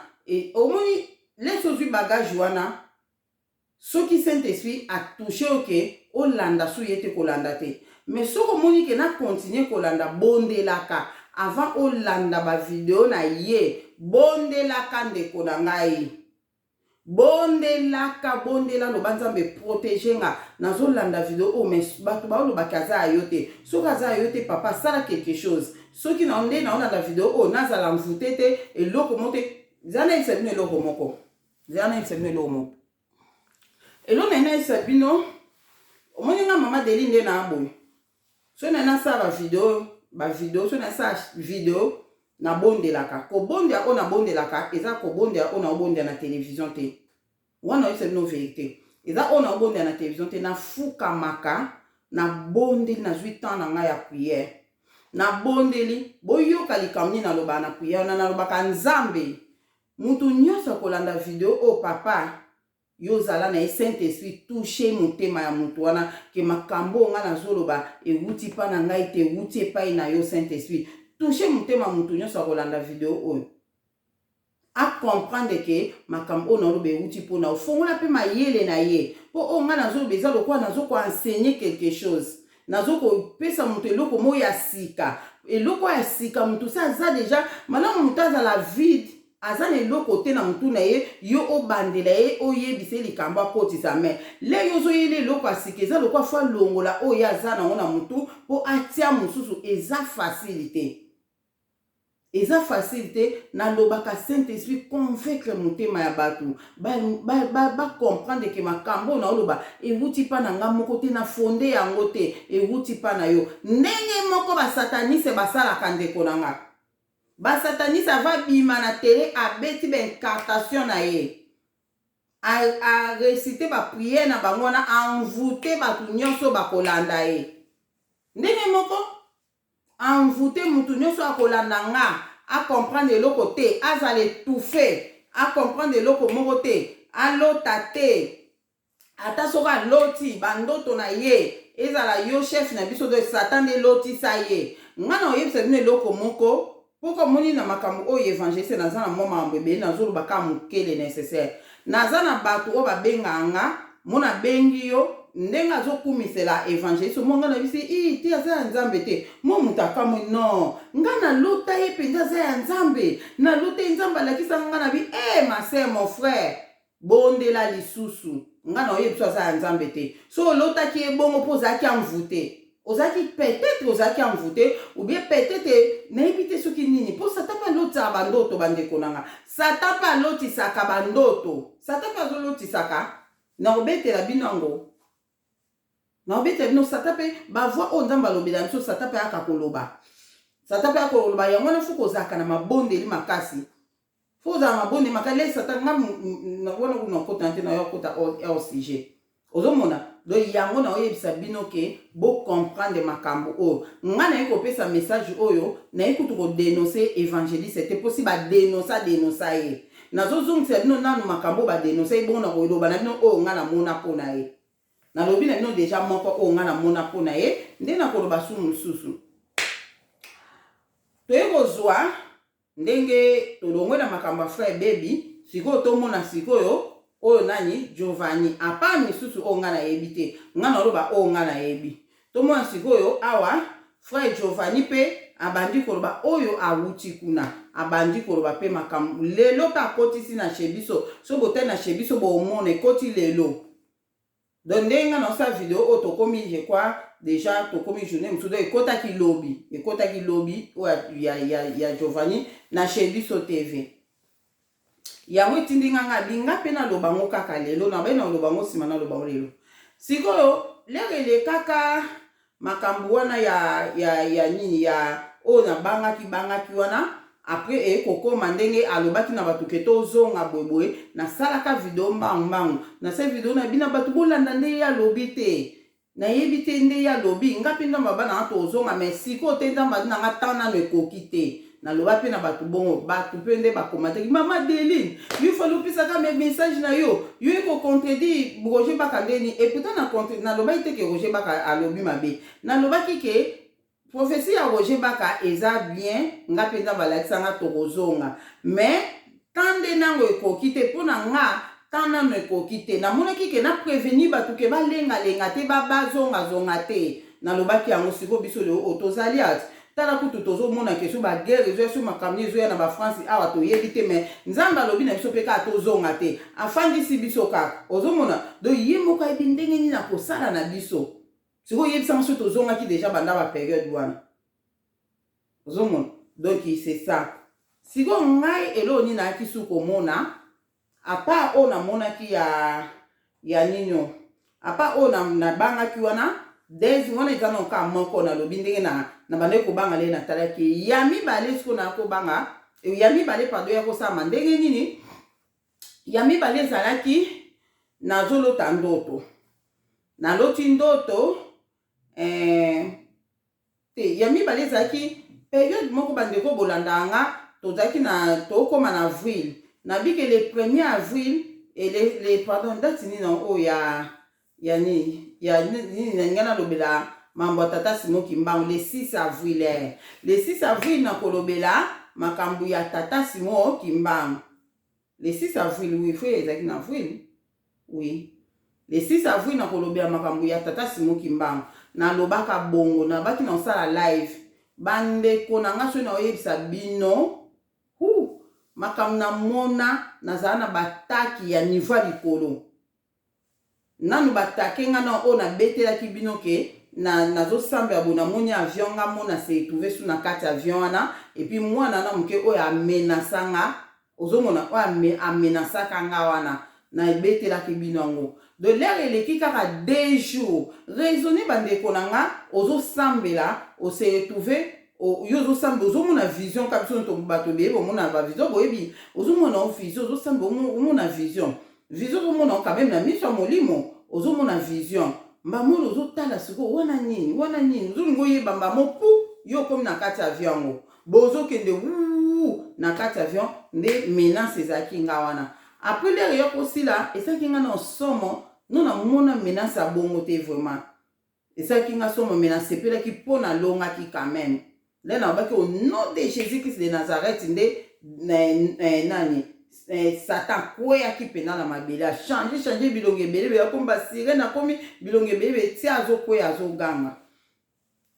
omoni leso ozwi bagage wana soki Saint-Esprit atouche oke olanda so ye te kolanda te mais soki omoni ke na continue kolanda bondelaka avant olanda bavideo na ye bondelaka ndeko na ngai bondelaka bondela loba nzambe protege nga nazolanda video o mais bato balobaki aza ayo te soki aza ayo te papa sala quelque chose soki na nde naolanda video o nazala mvute te eloko moko te zana yebisa bino eloko moko eloko na yebisa bino omoni nga mama Deli nde na aboyi so na nasala bavideo so na sala video na bondelaka kobondela o na bondelaka eza kobondela o na obondela na télévision te wana oyebisa bino vérité eza o na obondela na télévision te nafukamaka na bondeli nazwi temps na ngai ya prière na bondeli boyoka likambo nini nalobaka na prière na nalobaka nzambe mutu nyonso akolanda video o papa yozala na Saint-Esprit touche motema ya mutu wana ke makambo nga nazoloba ewuti pa na ngai te ewuti epai na yo Saint-Esprit touche motema mutu nyonso akolanda video oyo a comprendre ke makambo oyo naloba ewuti mpona ofongola mpe mayele na ye mpo o nga nazoloba eza lokola nazokoenseigner quelque chose nazokopesa mutu eloko moko ya sika eloko ya sika mutu sa aza deja malamu mutu azala vide aza na eloko te na mutu na ye yo obandela ye oyebisa likambo akotisa me le yo ozoyela eloko ya sika eza lokola fo alongola oyo aza nango na mutu mpo atia mosusu eza facilité nalobaka Saint-Esprit convaincre motema ya bato ba comprendre ke makambo naoloba ewuti pa na nga moko te na fonde yango te ewuti pa na yo ndenge moko basataniste basalaka ndeko na nga basataniste ava bima na tele abeti baincartation na ye a réciter bapriere na bango wana envoûter bato nyonso bakolanda ye ndenge moko envoûter mutu nyonso akolanda nga a comprendre eloko te azala étouffé a comprendre eloko moko te alota te ata soki aloti bandoto na ye ezala yo chef na biso to satan nde elotisa ye nga na oyebisa bino eloko moko poko moni na makambo oyo évangéliste naza na mwa makambo ebele nazolobaka mokele nécessaire naza na bato oyo babengaka nga mona bengi yo ndenge azokumisela évangéliste monga na bisi te aza ya nzambe te mo mutu akamwi non nga nalota ye mpenza aza ya nzambe nalota ye nzambe alakisanga nga na bi ma sœur mon frère bondela lisusu nga na oyebi biso aza ya nzambe te so olotaki ye bongo mpo ozalaki amvute ozalaki peut-être ozalaki amvute ou bien peut-être nayebi te soki nini mpo satan mpe alotisaka bandoto bandeko na nga satan mpe alotisaka bandoto satan mpe azolotisaka na obetela bino yango na obetela bino satan mpe bavoi oyo nzambe alobela biso satan mpe ayaka koloba yango wana fo kozalaka na mabondeli makasi fo kozala mabondeli makasi le satan nga wana nakota te na yo akota hors sujet ozomona do yango na oyebisa bino ke bo comprendre makambo oyo nga naye kopesa message oyo naye kutu kodenonse évangéliste te mposi badenonsa ye nazozongisa bino nanu makambo badenonsa ye bongo na koyoloba na bino oyo nga namona mpo na ye nalobi na bino deja moko oyo nga namona mpo na ye nde nakoloba su mosusu toye kozwa ndenge tolongwe na makambo ya frère Baby sikoyo tomona sikoyo oyo nani Giovanni apa misusu oyo nga nayebi te nga naloba oyo nga nayebi tomona sikoyo awa frère Giovanni pe abandi koloba oyo awuti kuna abandi koloba pe makambo lelo pe akotisi na shebiso so botai na shebiso bomona ekoti lelo donc ndenge nga naosa video oyo tokomi je crois déjà tokomi journée mosusu ekotaki lobi oyo ya Giovanni na shebiso TV yango etindi nga binga mpe naloba ngo kaka lelo na bai naloba ngo nsima naloba ngo lelo sikoyo lelele kaka makambo wana ya nini ya oyo nabangaki wana après ekokoma ndenge alobaki na bato ke tozonga boyeboye nasalaka video mbangu nasala video na bina bato bolanda nde ya lobi te nayebi te nde ya lobi nga mpe ndamba bana nga tozonga mais sikoyo te ndamba nanga ntan nano ekoki te naloba pe na bato bongo bato pe nde bakomataki mama Deline yo fali opisaka message na yo ekocontredire Roger Baka ndeni et pourtant nalobaki te ke Roger Baka alobi mabe nalobaki ke prophétie ya Roger Baka eza bien nga mpe nzambe alakisanga tokozonga mais tant nde nango ekoki te mpo na nga tant nano ekoki te namonaki ke na prévenir bato ke balengalenga te bazongazonga te nalobaki yango siko biso leo tozali ati tala kutu tozomona ke so baguerre ezoya so makambo ezoya na bafrance awa toyebi te me nzambe alobi na biso mpe kaka tozonga te afandisi biso kaka ozomona do ye moko ayebi ndenge nini akosala na biso sikoyo oyebisanga so tozongaki deja banda baperiode wana ozomona donc c'est ça sikoyo ngai eloo nini nayaki su komona apa oyo namonaki ya nino apa oyo nabangaki wana desi wana eza na oka moko nalobi ndenge na bande kobanga le natalaki ya mibale siko na kobanga ya mibale pardon ya kosama ndenge nini ya mibale ezalaki nazolota ndoto naloti ndoto te ya mibale ezalaki periode moko bandeko bolanda nga tozalaki na tokoma na avril nabike le 1er avril et les pardon date nini oyo ya nini nga nalobela mambo ya tata Simon Kimbangu le 6 avril le 6 avril nakolobela makambo ya tata Simon Kimbangu le 6 avril oui faut ezalaki na avril oui le 6 avril nakolobela makambo ya tata Simon Kimbangu nalobaka bongo nabaki na osala live bandeko na nga so na oyebisa bino makambo na mona nazala na bataki ya niveau likolo nanu batake nga na oyo nabetelaki bino ke nazosambela bo namoni avion nga mona se trouve su na kati avion wana epuis mwana na moke oyo amenasanga ozomona oyo amenasaka nga wana na ebetelaki bino yango de l'air eleki kaka 2 jours raisonne bandeko na nga ozosambela ose retrouve yo ozosambela ozomona vision ka biso to bato beye bomona ba vision boyebi ozomona vision ozosambela omona vision ozomona quand même na miso ya molimo ozomona vision mbamolo ozotala siko wana nini ozolinga oyeba mbamo yo komi na kati ya avion yango bozokende na kati ya avion nde menace ezalaki nga wana après l'air yo kosila esalaki nga na osomo no namona menace ya bongo te vraiment esalaki nga somo menace epelaki mpo nalongaki quand même le nabaki au nom de Jésus-Christ de Nazareth nde nani Satan kweyaki pena na mabele change bilongo ebele yakomba sirene akomi bilongo ebele eti azokweya azoganga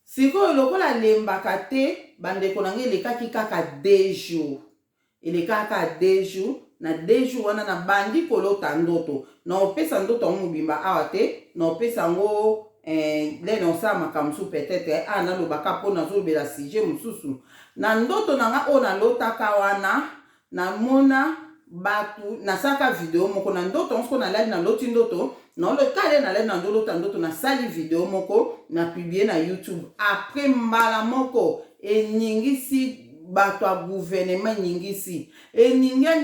sikoyo lokola lembaka te bandeko na ngai elekaki kaka 2 jours elekaka 2 jours na 2 jours wana na bandi kolota ndoto na opesa ndoto yango mobimba awa te na opesa yango le nosala makambo mosusu peut-être nalobaka mpo nazolobela sujet mosusu na ndoto na nga oyo nalotaka wana namona bato nasalaka video moko na ndoto onsko nalali naloti ndoto naolokale nalali nalota ndoto nasali video moko na publie na YouTube après mbala moko eningisi bato ya gouvernement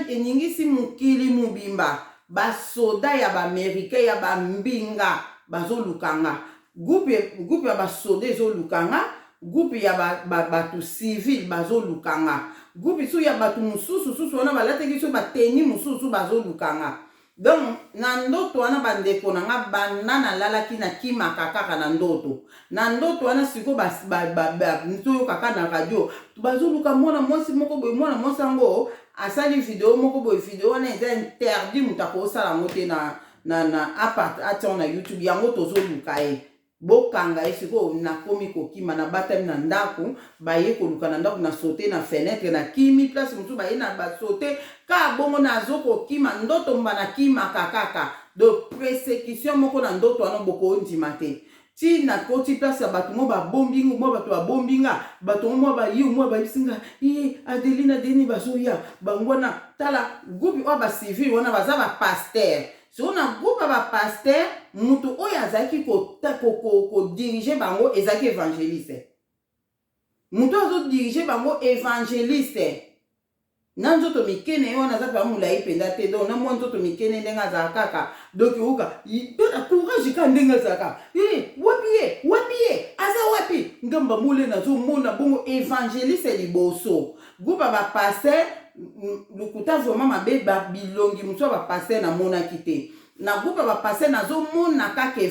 eningisi mokili mobimba basoda ya baamerika ya bambinga bazolukanga groupe ya basoda ezolukanga groupe ya bato civil bazolukanga groupe so ya bato mosusu wana balataki so bateni mosusu bazolukanga donc na ndoto wana bandeko na nga banda nalalaki na kimaka kaka na ndoto wana siko toyokaka na radio bazoluka mwana mwasi moko boye mwana mwasi yango asali video moko boye video wana eza interdit moto akosala yango te na apart ation na YouTube yango tozoluka ye bokanga ye sikoyo nakomi kokima na batami na ndako baye koluka na ndako na saute na fenêtre na kimi place mosusu baye na basaute ka bongo nazokokima ndoto mba na kimaka kaka de persécution moko na ndoto wana bokondima te ti na koti place ya bato mo babombinga mo bato babombinga bato mo bayiu mo bayisinga Adeline Deni bazoya bangwana tala groupe oyo bacivil wana baza bapaster so na groupe ba pasteur mutu oyo azaki ko diriger bango ezaki évangéliste mutu azo diriger bango évangéliste na nzoto mikene wana za pa mulai penda te donc na mwa nzoto mikene ndenga za kaka donc uka na courage ka ndenga za kaka wapi aza wapi ngamba mule na zo mona bongo évangéliste liboso groupe ba pasteur lukuta vraiment mabeba bilongi muso ba passer na mona kite na groupe ba passer na zo mona kaka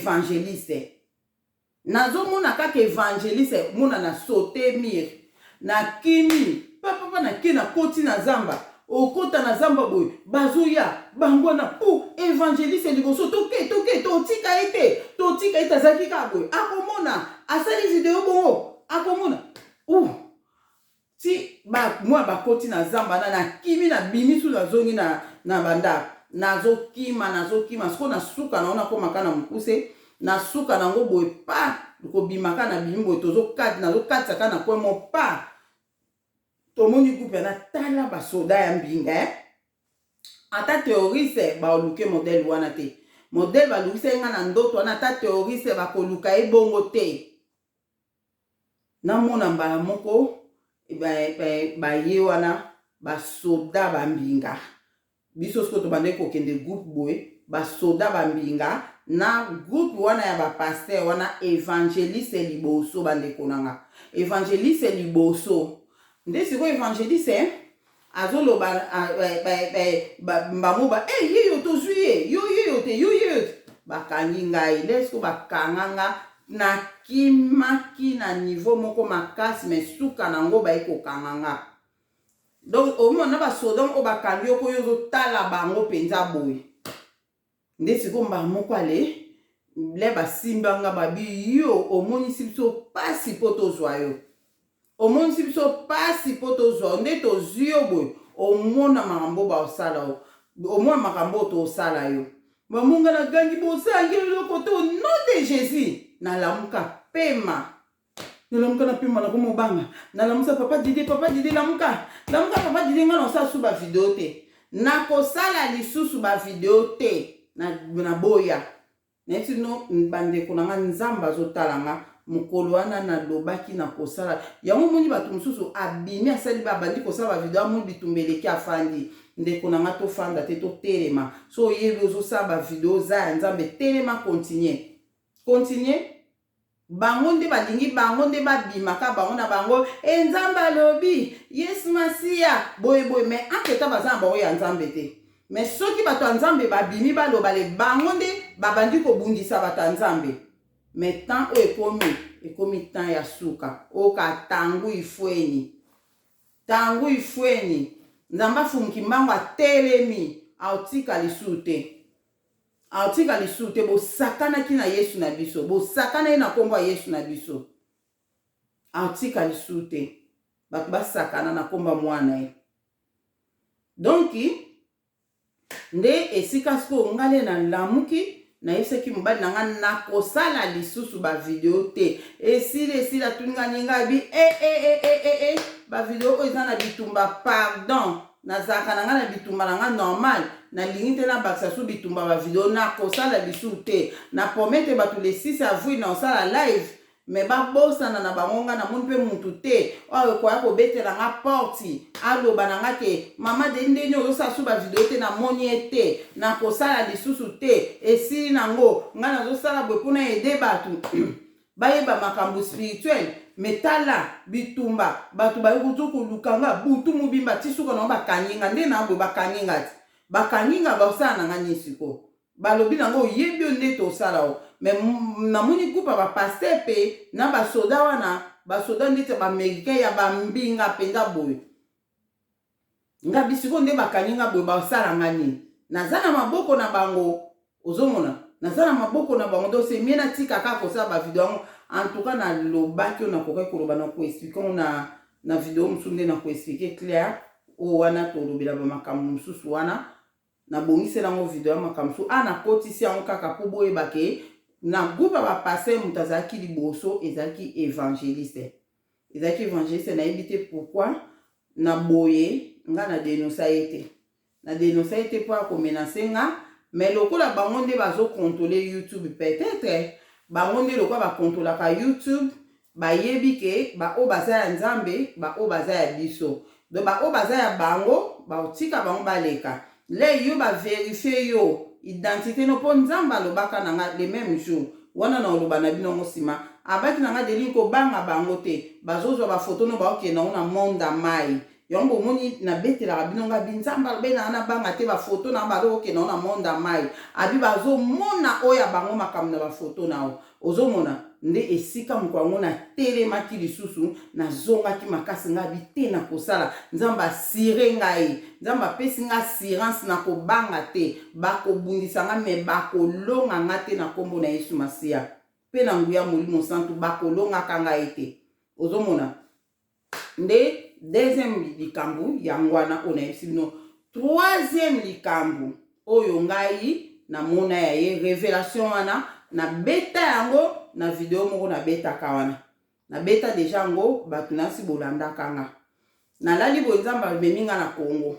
évangéliste mona na sauter mire na kimi papa na kina koti na zamba okota na zamba boy bazoya bangwana pour évangéliste liboso toke totika ete azaki ka boy akomona asali video bongo akomona ou ti moi bakoti na zamba na kimi na bimi su na zongi na banda nazokima siko na suka na ona koma kana mukuse na suka na ngo boye pa ko bimaka na bimi boye tozokati nazokatisa kana kwa mo pa tomoni coupe na tala ba soda ya mbinga ata théoriste ba oluke modèle wana te modèle ba lukise nga na ndoto wana ata théoriste ba koluka ebongo te na mona mbala moko ba ye wana ba soda ba mbinga biso siko to bande ko kende groupe boy ba soda ba mbinga na groupe wana ya ba pasteur wana évangéliste liboso bande konanga évangéliste liboso ndesi ko évangéliste azolo ba mbamuba yeyo to zuye yo te bakangi ngai lesko bakanganga na kimaki na niveau moko makasi mais suka nango baiko kanganga donc au moins na ba soda o bakangi oko yo tala bango penza boy ndesi ko moko ale le basimbanga babi yo omonisi biso pasi poto zwa yo omonisi biso pasi poto zwa nde tozwi yo boye omona makambo baosala omona makambo tosala yo bamunga na gangi bosangi eloko to nom de Jésus nalamuka pema na pema na komobanga nalamusa papa Didi lamuka papa Didi nga nosa su ba video te na kosala lisusu ba video te na boya neti no bandeko na nga nzamba zotalanga mukolo wana na lobaki na kosala yango moni bato mususu abimi asali babandi kosala ba video amu bitumbeleki afandi ndeko na nga tofanda te totelema so yebi ozosala ba video za ya nzambe telema continue bango nde balingi bango nde babimaka bango na bango nzambe alobi Yesu Masiya boye me anketa bazana bango ya nzambe te mais soki bato ya nzambe babimi baloba le bango nde babandi kobundisa bato ya nzambe mais tant o ekomi tant ya suka oka tangu ifweni nzamba funki mbango atelemi autika lisu te bosakanaki na Yesu na biso bosakana na kombo ya Yesu na biso autika lisu te bato basakana na kombo mwana ye donc nde esika siko ngale na lamuki na yeseki mobali na nga na kosala lisusu ba video te esila tuninga ninga bi ba video oyo eza na bitumba pardon nazalaka na nga na bitumba na nga normal na lingi te na bakisa su bitumba ba video na kosala lisusu te na promete bato le 6 avril na osala live me babosana na bangonga na moni mpe mutu te oyo koya kobetela nga porti aloba na nga ke mama de ndeni ozosala su ba video te na moni ete na kosala lisusu te esili nango nga nazosala boye mpona ede bato bayeba makambo spirituel metala bitumba bato bayekutu kolukanga butu mobimba tisuka nango bakanginga nde na boye bakanginga ti bakanginga basala na nga nyesiko balobi nango oyebi nde tosala o mais namoni kupa bapaster pe na basoda wana basoda ndete baaméricain ya bambinga mpenza boye nga bisiko nde bakanginga boye basala nga nini naza na maboko na bango ozomona naza na maboko na bango donc semie natika kaka kosala bavideo yango en tout cas nalobaki oyo nakoki koloba na koexplike ngo na video mosusu nde na koexplike clair oyo wana tolobela bamakambo mosusu wana nabongisela yango video ya makambo mosusu nakotisi yango kaka mpo boyeba ke na groupe ya bapaster moto azalaki liboso ezalaki évangéliste nayebi te pourquoi na boye nga na denonsa ye te mpo akomenase nga mais lokola bango nde bazokontrole YouTube peut-être bango nde lokola bakontrolaka YouTube bayebi ke baoyo baza ya nzambe baoyo baza ya biso donc baoyo baza ya bango baotika bango baleka le yo baverifie yo identité no mpo nzambe alobaka na nga le même jour wana na oloba na bino ngo nsima abaki na nga delingi kobanga bango te bazozwa bafoto no baokenda ngo na monde mai yango bomoni nabetelaka bino nga binzambe alobena na banga te bafoto na bazokokenda ngo na monde mai abi bazomona oyo ya bango makambo na bafoto nao ozomona nde esika mokwango na telemaki lisusu nazongaki makasi nga bite na kosala nzambe asire ngai nzambe apesi nga assurance na kobanga te bakobundisa nga me bakolonga nga te na kombo na Yesu Masiya mpe na nguya Molimo Santu bakolongaka ngai te ozomona nde deuxième likambo yangwana ona yebisino. Troisième likambo oyo ngai na mona ya ye révélation wana na beta yango na video moko na beta kawana na beta deja ngo batu nasi bolanda kanga na lali bo nzamba meminga na Congo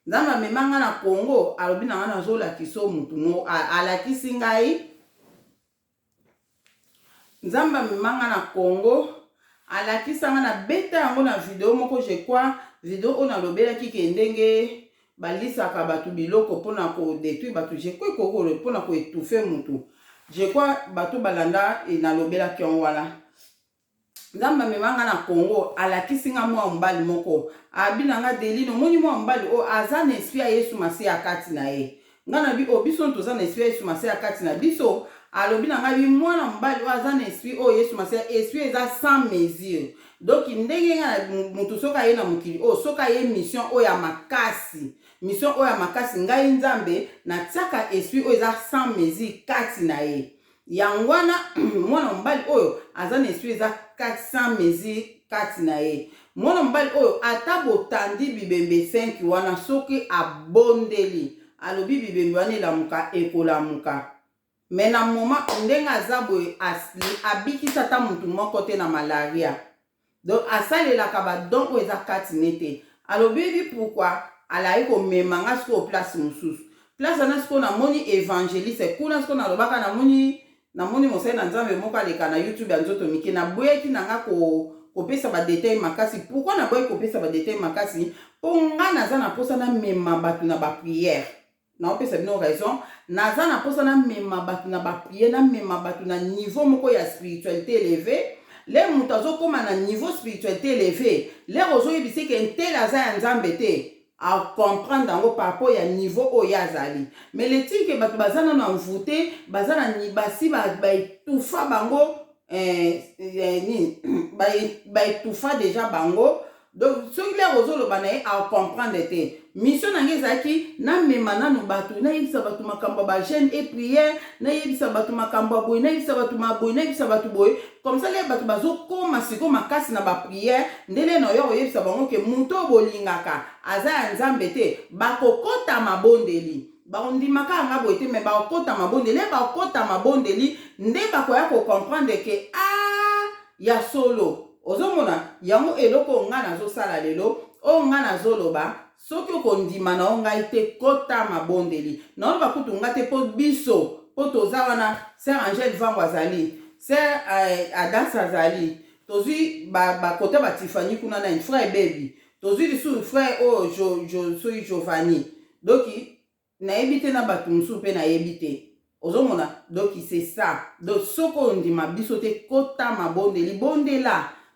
nzamba memanga na Congo alobi na ngana zola kiso mutu mo alakisi ngai nzamba memanga na Congo alakisa nga na beta yango na video moko je crois video ona lobela ki ndenge balisaka batu biloko pona ko détruire batu je crois ko pona ko étouffer mutu je crois batu balanda na lobela ki wala nzamba memanga na Congo alakisi nga mwa mbali moko abina nga delino moni mwa mbali o azana esprit ya Yesu masi akati na ye ngana bi obiso tozana esprit ya Yesu masi akati na biso alobi na nga bi mwana mbali o azana esprit o Yesu masi esprit eza sans mesure donc ndenge nga mutu soka ye na mukili o soka ye mission o ya makasi mission o ya makasi ngai nzambe na tiaka esprit o eza sans mesure kati na ye yangwana mwana mbali oyo azana esprit eza 400 mesure kati na ye mwana mbali oyo ata botandi bibembe 5 wana soki abondeli alobi bibembe wana elamuka ekolamuka me na moma ndenge aza boye abikisa ata mutu moko te na malaria donc asalelaka badon oyo eza kati nete alobi ebi pourquoi alayi komema nga sikoyo place mosusu place wana sikoyo namoni évangéliste kuna sikoyo nalobaka namoni mosali na nzambe moko aleka na YouTube ya nzoto mike na boyeki na nga kopesa ba détail makasi pourquoi na boyeki kopesa ba détail makasi po nga naza na posa na mema batu na ba prière na opesa bino raison naza na posa na mema batu na ba prière na mema batu na niveau moko ya spiritualité élevé le mutu azokoma na niveau spiritualité élevé le ozoyebisi ke ntel aza ya nzambe te à comprendre dans par rapport à niveau au yazali mais les trucs que batu bazana na mvoute bazana ni basi ba tufa bango ba tufa déjà bango donc ce qui les ozolo banaye à comprendre te mission na ngezaki na mema nanu batu na yebisa batu makambo ba jeûne et prière na yebisa batu makambo boy na yebisa batu maboy na yebisa batu boy comme ça les batu bazokoma siko makasi na ba prière ndele no yo yebisa bango ke muto bolingaka aza ya nzambe te bakokota mabondeli bakondimaka nga boy te me bakokota mabondeli bakokota mabondeli nde bakoya ko comprendre ke ya solo ozomona yango eloko nga nazosala lelo o nga nazoloba soki okondima na ngai te kota mabondeli naoloba kutu nga te po biso po toza wana Sœur Angèle Vango azali Sœur Adas azali tozwi bakota batifani kuna na frère baby tozwi lisu frère o soki Giovanni donc nayebi te na bato mosusu mpe nayebi te ozomona donc c'est ça donc soki ondima biso te kota mabondeli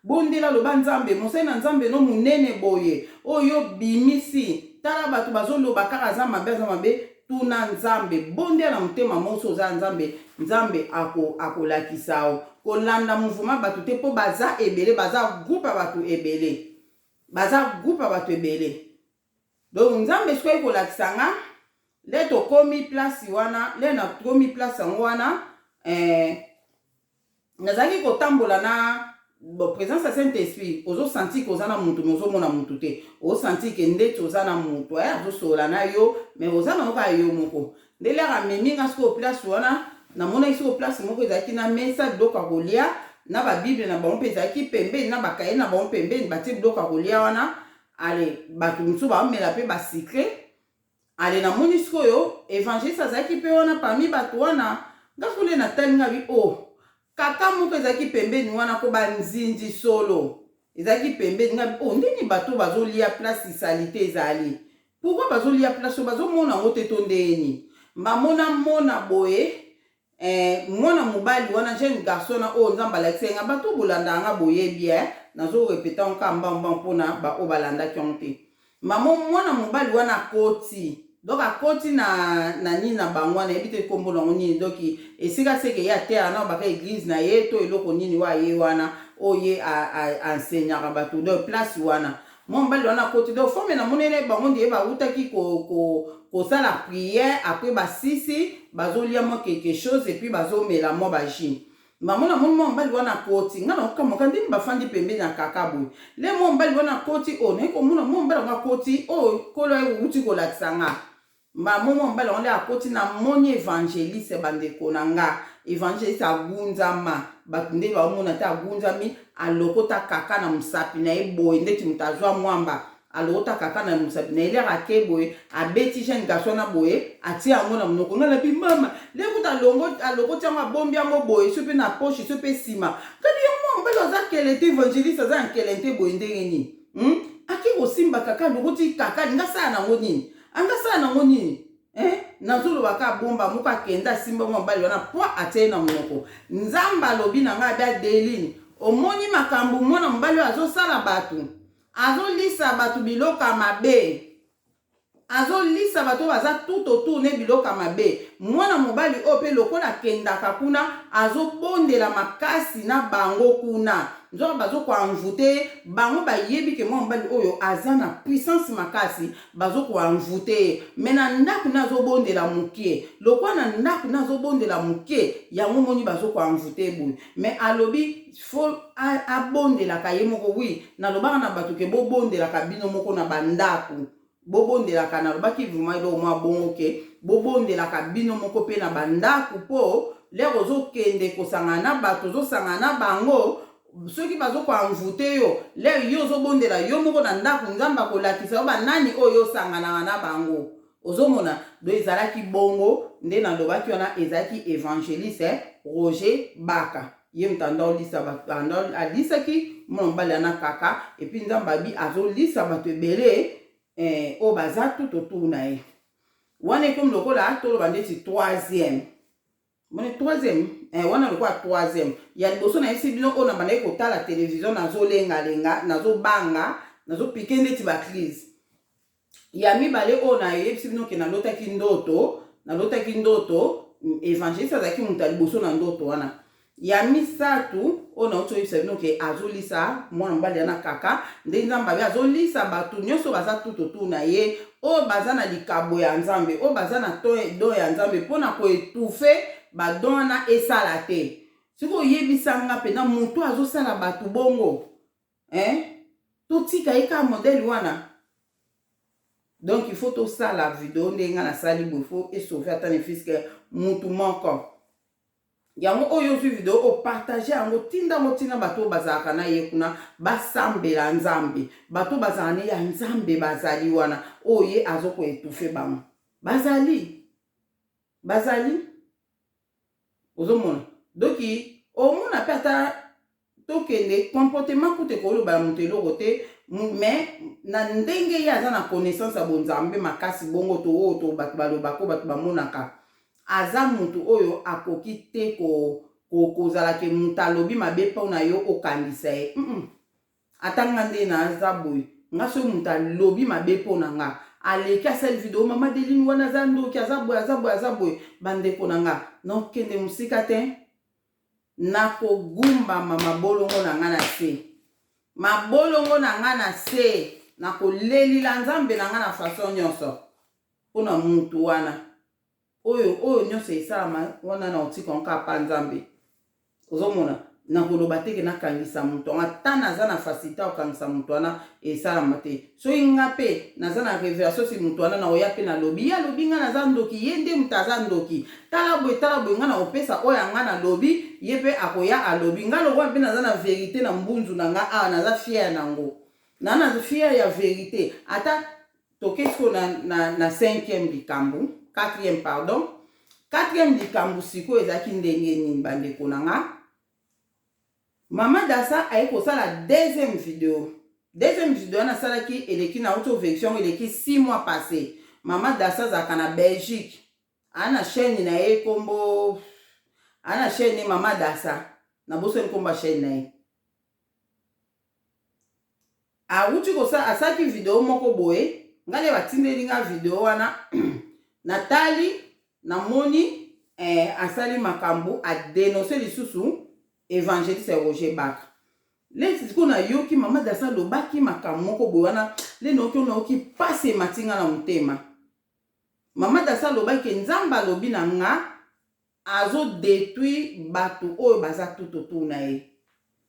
bondela loba nzambe mosali na nzambe no munene boye oyo bimisi tala bato bazoloba kaka za mabe tuna nzambe bondela motema moso oza nzambe akolakisa o kolanda mouvement bato te po baza ebele baza groupe ya bato ebele donc nzambe soki ekolakisa nga le tokomi place wana le na tokomi place yango wana nazalaki kotambola na bon présence à Saint-Esprit ozo senti ko zana mutu mozo mona mutu te o senti ke ndeti ozana mutu azo sola na yo mais ozana oka yo moko ndele ra meminga sko place wana na mona iso place moko ezaki na mesa doka kolia na ba bible na ba mpezaki pembe na ba kaye na ba pembe ba ti doka kolia wana ale batu musu ba mela pe ba secret ale na moni sko yo évangile azaki pe wana parmi batu wana ngafule na talinga bi kaka moko ezaki pembeni wana ko banzinzi solo ezaki pembeni nga ndeni bato bazolia place salite ezali pourquoi bazolia place bazomona ngo te tondeni mona boye mwana mobali wana jeune garçon na nzamba laksenga bato bolanda nga boye bien nazo répéter nkamba mpona ba obalanda kyonte mwana mobali wana koti donc akoti na nini na bangwana ebite kombo na nini donc esika seke ya terre na baka église na ye to eloko nini wa ye wana oye enseignera bato donc place wana mbali wana koti donc forme na monene bango ndiye bautaki ko sala prière après basisi bazolia mo quelque chose et puis bazomela mo baji mamona mon mbali wana koti nga na okamoka ndini bafandi pembe na kaka boye le mon mbali wana koti o ne komona mon mbali wana koti o kolo uti kolakisa nga mamomo mbali wana akoti na moni évangéliste bandeko na nga évangéliste agunzama bato nde baomona te agunzami alokota kaka na mosapi na ye boye ndeti moto azwa mwamba alokota kaka na mosapi na ye lere ake boye abeti jeune garçon na boye atie yango na monoko nga na bi mama lekuta alokoti yango abombi yango boye so mpe na poche so mpe nsima kadi yango mbali aza kele te évangéliste aza na kele te boye ndenge nini ake kosimba kaka alokoti kaka linga sala nango nini anga sala nango nini nazoloba ka bomba moko akende asimba mobali wana po atie na monoko nzambe alobi na ngai abia delini omoni makambo mwana mobali oyo azosala bato azolisa bato biloko ya mabe azolisa bato baza tout autour ne biloko ya mabe mwana mobali oyo mpe lokola akendaka kuna azobondela makasi na bango kuna nzoka bazokoanvute bango bayebi ke mwana mobali oyo aza na puissance makasi bazokoanvute me na ndako na azobondela mokie lokola na ndako na azobondela mokie yango moni bazokoanvute boye me alobi fo abondelaka ye moko wi nalobaka na bato ke bobondelaka bino moko na bandako bobondelaka nalobaki vraimen elo mwa bongo ke bobondelaka bino moko mpe na bandako mpo lero ozokende kosangana na bato ozosangana na bango soki bazokoanvute yo lero yo ozobondela yo moko na ndako nzambe akolakisa yo banani oyo osanganaka na bango ozomona do ezalaki bongo nde nalobaki wana ezalaki évangéliste Roger Baka ye mtanda olisa bato alisaki mwana mobali ana kaka epi nzambe abi azolisa bato ebele o baza tout autour na ye wana ekomi lokola toloba ndeti troisième mone troisième wana lokola troisième ya liboso na yesi bino oyo na bandaki kotala télévision nazolengalenga nazobanga nazopike ndeti bacrise ya mibale oyo na yebisi bino ke nalotaki ndoto évangéliste azalaki moto ya liboso na ndoto wana ya misatu oyo nauti oyebisa bino ke azolisa mwana mobali yana kaka nde nzambe abe azolisa bato nyonso baza tout autour na ye oyo baza na likabo ya nzambe oyo baza na don ya nzambe mpona koetufe badon wana esala te soki oyebisanga mpena moto azosala bato bongo totika ye ka modele wana donc il faut tosala video ndenge nasali bo il faut esauve ata ne fiske mutu moko yango oyo ozwi video opartage yango tinda motina bato bazalaka na ye kuna basambela nzambe bato bazala ne ya nzambe bazali wana oyo ye azokoetufe bango bazali ozomona doki omona pe ata tokende comportement kute koloba moto eloko te mais na ndenge ye aza na connaissance ya bonzambe makasi bongo to oyo to bato balobako bato bamonaka aza mutu oyo akoki te kozalake mutu alobi mabe mpona yo okandisa ye atanga nde na aza boye nga soki mutu alobi mabe mpona nga aleki asali video mama delini wana aza ndoki aza boye bandeko na nga nokende mosika te nakogumbama mabolongo na nga na se mabolongo na nga na se nakolelila nzambe na nga na fason nyonso mpona mutu wana oyo nyonso esalama wana na otika nka pa nzambe ozomona nakoloba teke nakangisa mutu wana ata naza na facilité okangisa mutu wana esalama te soki nga mpe naza na révélation si mutu wana naoya mpe nalobi ye alobi nga naza ndoki ye nde mutu aza ndoki tala boye nga na opesa oyo anga nalobi ye mpe akoya alobi nga lokola mpe naza na vérité na mbunzu na nga awa naza fier nango na fier ya vérité ata tokesiko na 5e likambo 4e pardon 4e likambo sikoyo ezalaki ndenge nini bandeko na nga mama Dasa aye kosala deuxième vidéo nasalaki eleki na auto version eleki 6 mois passé mama Dasa azalaka na Belgique ana chaîne na ye kombo ana chaîne mama Dasa na bosoni kombo chaîne na ye awuti kosala asalaki vidéo moko boye ngale batindeli nga vidéo wana natali namoni asali makambo adenonse lisusu évangéliste Roger Baka lesi kuna yoki mama Dasa lobaki makambo moko boye wana lenoki pase matinga na motema mama Dasa lobaki nzamba lobi na nga azo détruire bato oyo baza tout autour na ye.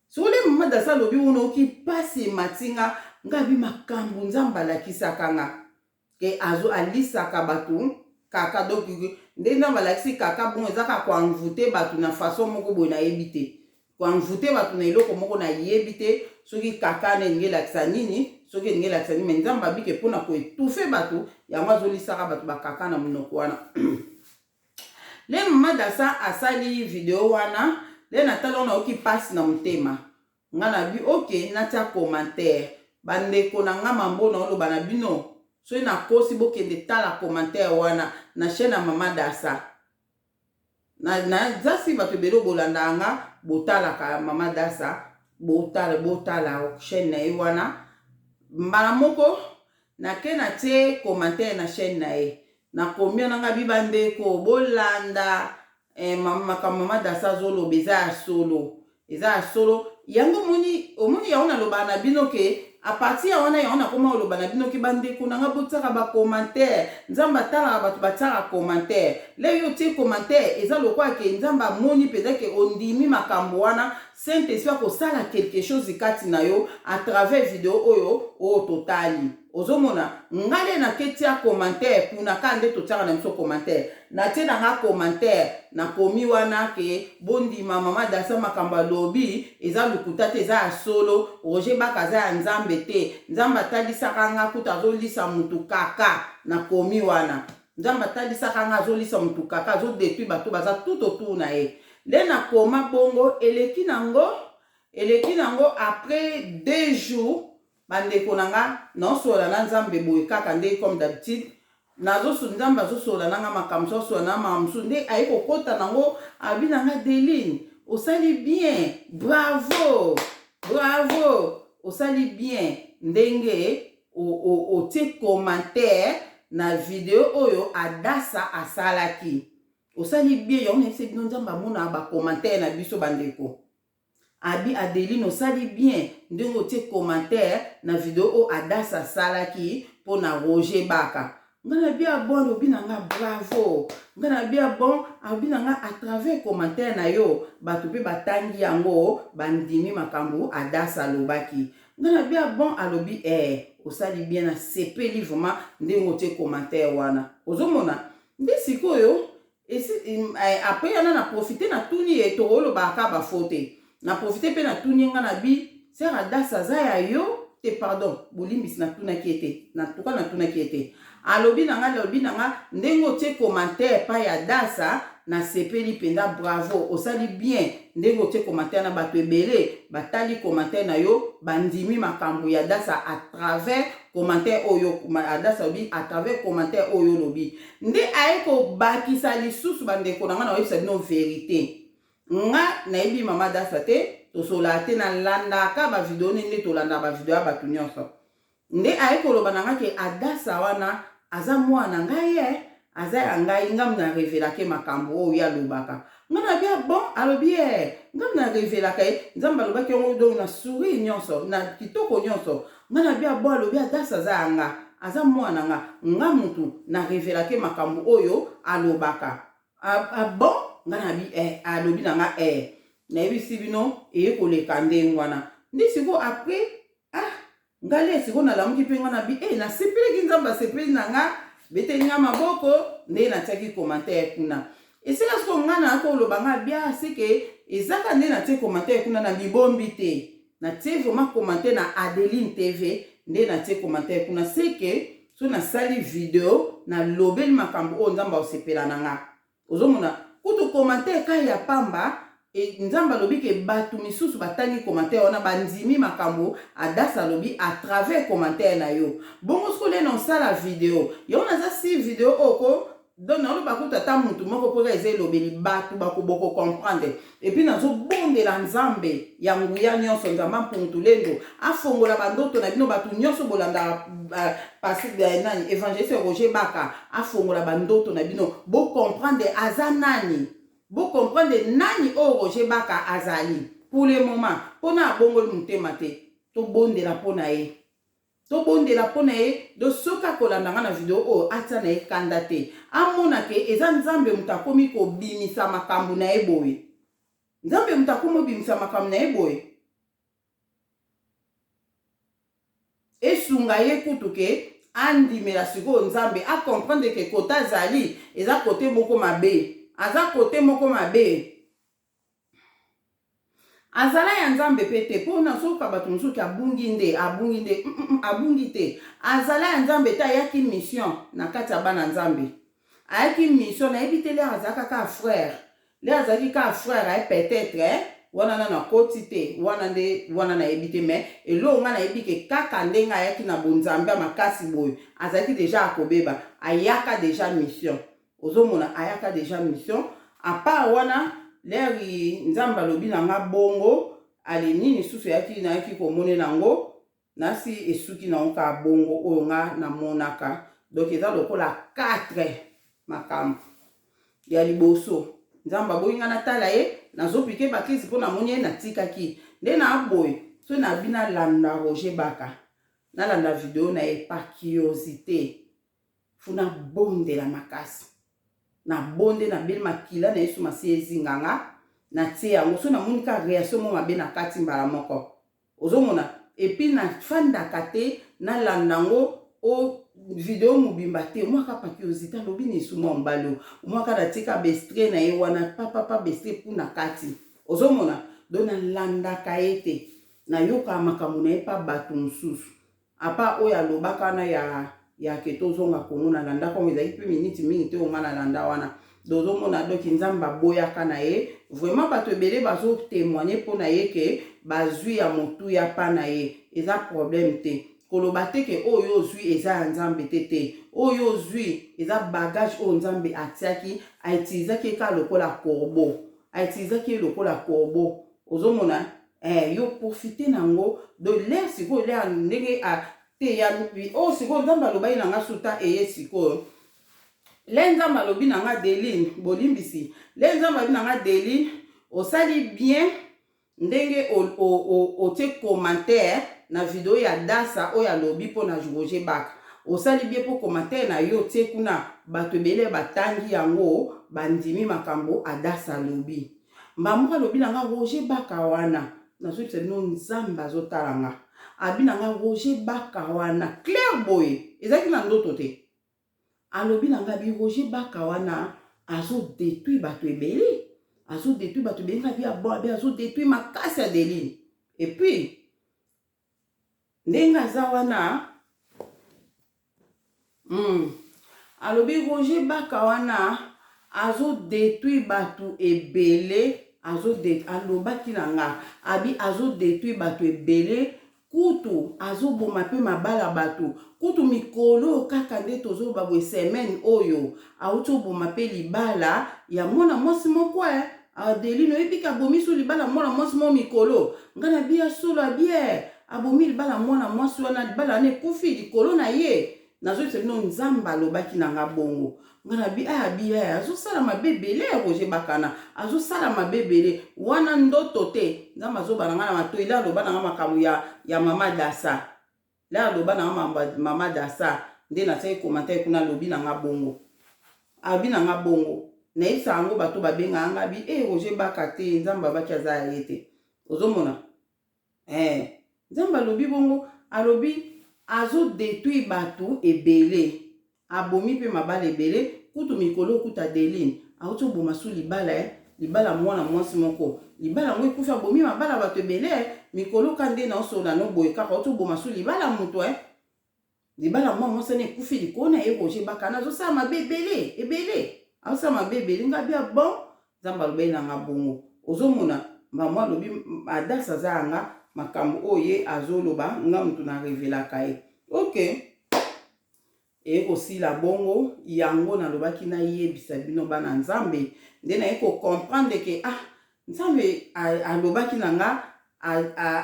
Sole mama dasa lobi uno ki pasi matinga ngabi makambu nzamba lakisaka nga ke azo alisaka bato kaka donc nde nzamba lakisi kaka bon ezaka ko envoûter bato na façon moko boye na yebite ko envoûter bato na eloko moko na yebite soki kaka ne ngela lakisa nini soki ngela lakisa nini nzamba bike pona ko étouffer bato yango azolisaka bato bakaka na monoko wana. Le mama dasa asali video wana le natala na oki passe na motema ngana bi ok natia commentaire bandeko na nga mambo na oloba na bino so na kosi bokende tala commentaire wana na chaîne ya mama dasa na zasi bato belo bolanda nga botala ka mama dasa botala chaîne na ye wana mbala moko na ke na tie commentaire na chaîne na ye na combien na nga bibandeko bolanda mama dasa zolo beza eza solo yango omoni ya ona loba na bino ke a partir ya wana ya ona koma loba na bino ke bandeko na nga botaka ba commentaire nzamba tala bato bataka commentaire le yo tie commentaire eza lokwa ke nzamba moni peut-être ke ondimi makambo wana saint esprit ko sala quelque chose kati na yo à travers vidéo oyo o totali ozomona ngale na ketia commentaire kuna kande totaka na miso commentaire na tie na nga commentaire na komi wana ke bondima mama dasa makamba lobi eza lukuta te eza solo Roger Baka za nzambe te nzamba talisaka nga kuta azolisa mutu kaka na komi wana nzamba talisaka nga azolisa mutu kaka azodetruire bato baza tout autour na ye le na koma bongo eleki nango après 2 jours bandeko nanga naosola na nzambe boye kaka nde comme d'habitude nzambe azosola nanga makambo sosola na makambo nde aye kokota nango abi nanga Deline osali bien bravo osali bien ndenge otie commentaire na video oyo adasa asalaki osali bien yango nese bino nzambe amona ba commentaire na biso bandeko abi Adeline osali bien ndenge otie commentaire na video o adasa salaki pona Roger Baka ngana bia bon lobi nanga bravo ngana bia bon abi nanga à travers commentaire na yo bato pe batangi yango bandimi makambo adasa lobaki ngana bia bon alobi osali bien na sepeli vraiment ndenge otie commentaire wana ozomona nde sikoyo après yana na profiter na tuni ye to olobaka ba faute na profiter pe na tuni nga na bi sera dasa za ya yo te pardon bolimbisi na tuna kiete na tuka na tuna kiete alobi nanga ndengo tie commentaire pa ya dasa na sepeli penda bravo osali bien ndengo tie commentaire na bato ebele batali commentaire na yo bandimi makambo ya dasa à travers commentaire oyo adasa obi à travers commentaire oyo lobi nde aeko bakisa lisusu bandeko nanga na website no vérité nga nayebi mama dasa te tosola te na landaka ba video nende tolanda ba video ya bato nyonso nde aye koloba nanga ke adasa wana aza mwana ngai aza ya ngai ngam na revelake makambo oyo alobaka nga na bia bon alobi ngam na revelaka nzambe alobaki yango donc na sourire nyonso na kitoko nyonso nga na bia bon alobi adasa aza ya nga aza mwana nga mutu na revelake makambo oyo alobaka bon nga na bi alobi nanga nayebisi bino eyekoleka ndenge wana ndi siko après ngale siko nalamuki mpe nga na bi nasepeleki nzambe asepeli na nga beteli nga maboko nde natiaki commentaire kuna esika siko nga na koloba nga bia seke ezaka nde natie commentaire kuna na libombi te natie vraiment commentaire na Adeline TV nde natie commentaire kuna seke so nasali video na lobeli makambo oyo nzambe osepela na nga ozomona kutu commentaire kai ya pamba nzamba lobi ke batu misusu batangi commentaire wana bandimi makambo adasa lobi à travers commentaire na yo bongo skole non sala video yo naza si video oko donc na loba kuta ta mutu moko poza eze lobeli batu bakoboko comprendre et puis nazo bondela nzambe ya nguya nyonso nzamba mpuntulendo afongola bandoto na bino batu nyonso bolanda passer nani évangéliste Roger Baka afongola bandoto na bino bo comprendre azanani vous comprenez nani o Roger Baka azali pour le moment pona bongol mutema te to bondela pona ye to bondela mpona ye do soki akolandanga na video oyo atia na ye kanda te amona ke eza nzambe moto akomi kobimisa makambo na ye boye nzambe moto akomi kobimisa makambo na ye boye esunga ye kutu ke andimela sikoyo nzambe akomprendre ke kote azali eza kote moko mabe aza kote moko mabe azala ya nzambe pe te mpo nazoka bato mosusu abungi te azala ya nzambe te ayaki mission na kati ya bana nzambe ayaki mission nayebi te lere azalaka kaka frère lere azalaki kaka frère aye peut-être wana na koti te wana nayebi te mais eloko nga nayebi ke kaka ndenge ayaki na bonzambe ya makasi boye azalaki deja akobeba ayaka deja mission ozomona ayaka deja mission apart wana leri nzambe alobi na nga bongo ale nini susu nayaki komone nango nasi esuki na oka bongo oyo nga namonaka donc eza lokola 4 makambo ya liboso nzambe aboyinga natala ye nazopike bakristi mpo namoni ye natikaki nde na aboye so nabi nalanda Roger Baka nalanda video na ye pa curiosité funa bondela makasi na bonde na beli makila na yesu masi ezinganga na tie yango so namoni ka réaction mo mabe na kati mbala moko ozomona epi na fandaka te nalanda ngo o video mobimba te mwaka pa curiosité alobi ni sumo mbalo mwaka datika bestre na ye wana papa bestre puna kati ozomona do nalandaka ye te na yoka makambo na ye pa bato mosusu apa oyo alobaka na ya ke tozonga kongo nalanda kongo ezali mpe miniti mingi te onga nalanda wana dozomona doki nzambe aboyaka na ye vraiment bato ebele bazotémoigne mpo na ye ke bazwi ya motuya pa na ye eza problème te koloba te ke oyo ozwi eza ya nzambe te oyo ozwi eza bagage oyo nzambe atiaki aitilizaki eka lokola corbeau aitilizaki ye lokola corbeau ozomona yo profite nango de l'air sikoyo l'air ndenge te ya lupi o sikoyo nzambe alobai na nga suta eye sikoyo le nzambe alobi na nga Deline bolimbisi le nzambe alobi na nga Deline osali bien ndenge otie commentaire na video ya dasa oyo alobi mpo na Roger Baka osali bien mpo commentaire na yo tie kuna bato ebele batangi yango bandimi makambo adasa alobi mbamoko alobi na nga Roger Baka wana nazoyebisa bino nzambe azotalanga abi na nga Roger Baka wana clair boye ezalaki na ndoto te alobi na nga bi Roger Baka wana azodétruire bato ebele ngabi abi azodétruire makasi ya Deline et puis ndenge aza wana alobi Roger Baka wana azodétruire bato ebele alobaki na nga abi azodétruire bato ebele kutu azoboma mpe mabala bato kutu mikolo kaka nde tozoba boye semaine oyo auti oboma mpe libala ya mwana mwasi moko Deline oyebi ka abomi so libala mwana mwasi mo mikolo nga na bia solo abie abomi libala mwana mwasi wana libala wana ekufi likolo na ye nazoyebisa bino nzambe alobaki na nga bongo nga na bia azosala mabe ebele ya Roger Baka azosala mabe ebele wana ndoto te nzambe azoba na nga na matoi le aloba na nga makambo ya mama dasa le aloba na nga mama dasa nde nasali commentaire kuna alobi na nga bongo abi na nga bongo nayebisa yango bato babengaka nga bi Roger Baka te nzambe abaki aza ya ye te ozomona nzambe alobi bongo alobi azodétruire bato ebele abomi mpe mabala ebele kutu mikolo okuta Deline auti oboma su libala mwana mwasi moko libala yango ekufi abomi mabala bato ebele mikolo ka nde naosola noboye kaka auti oboma su libala moto libala mwana mwasi wana ekufi likolo na ye Roger Baka azosala mabe ebele azosala mabe ebele nga bia bon nzambe alobai na nga bongo ozomona mama alobi adasa aza yanga makambo oyo ye azoloba nga mutu na revelaka ye ok ekosila bongo yango nalobaki nayebisa bino bana nzambe nde naye comprendre ke nzambe alobaki na nga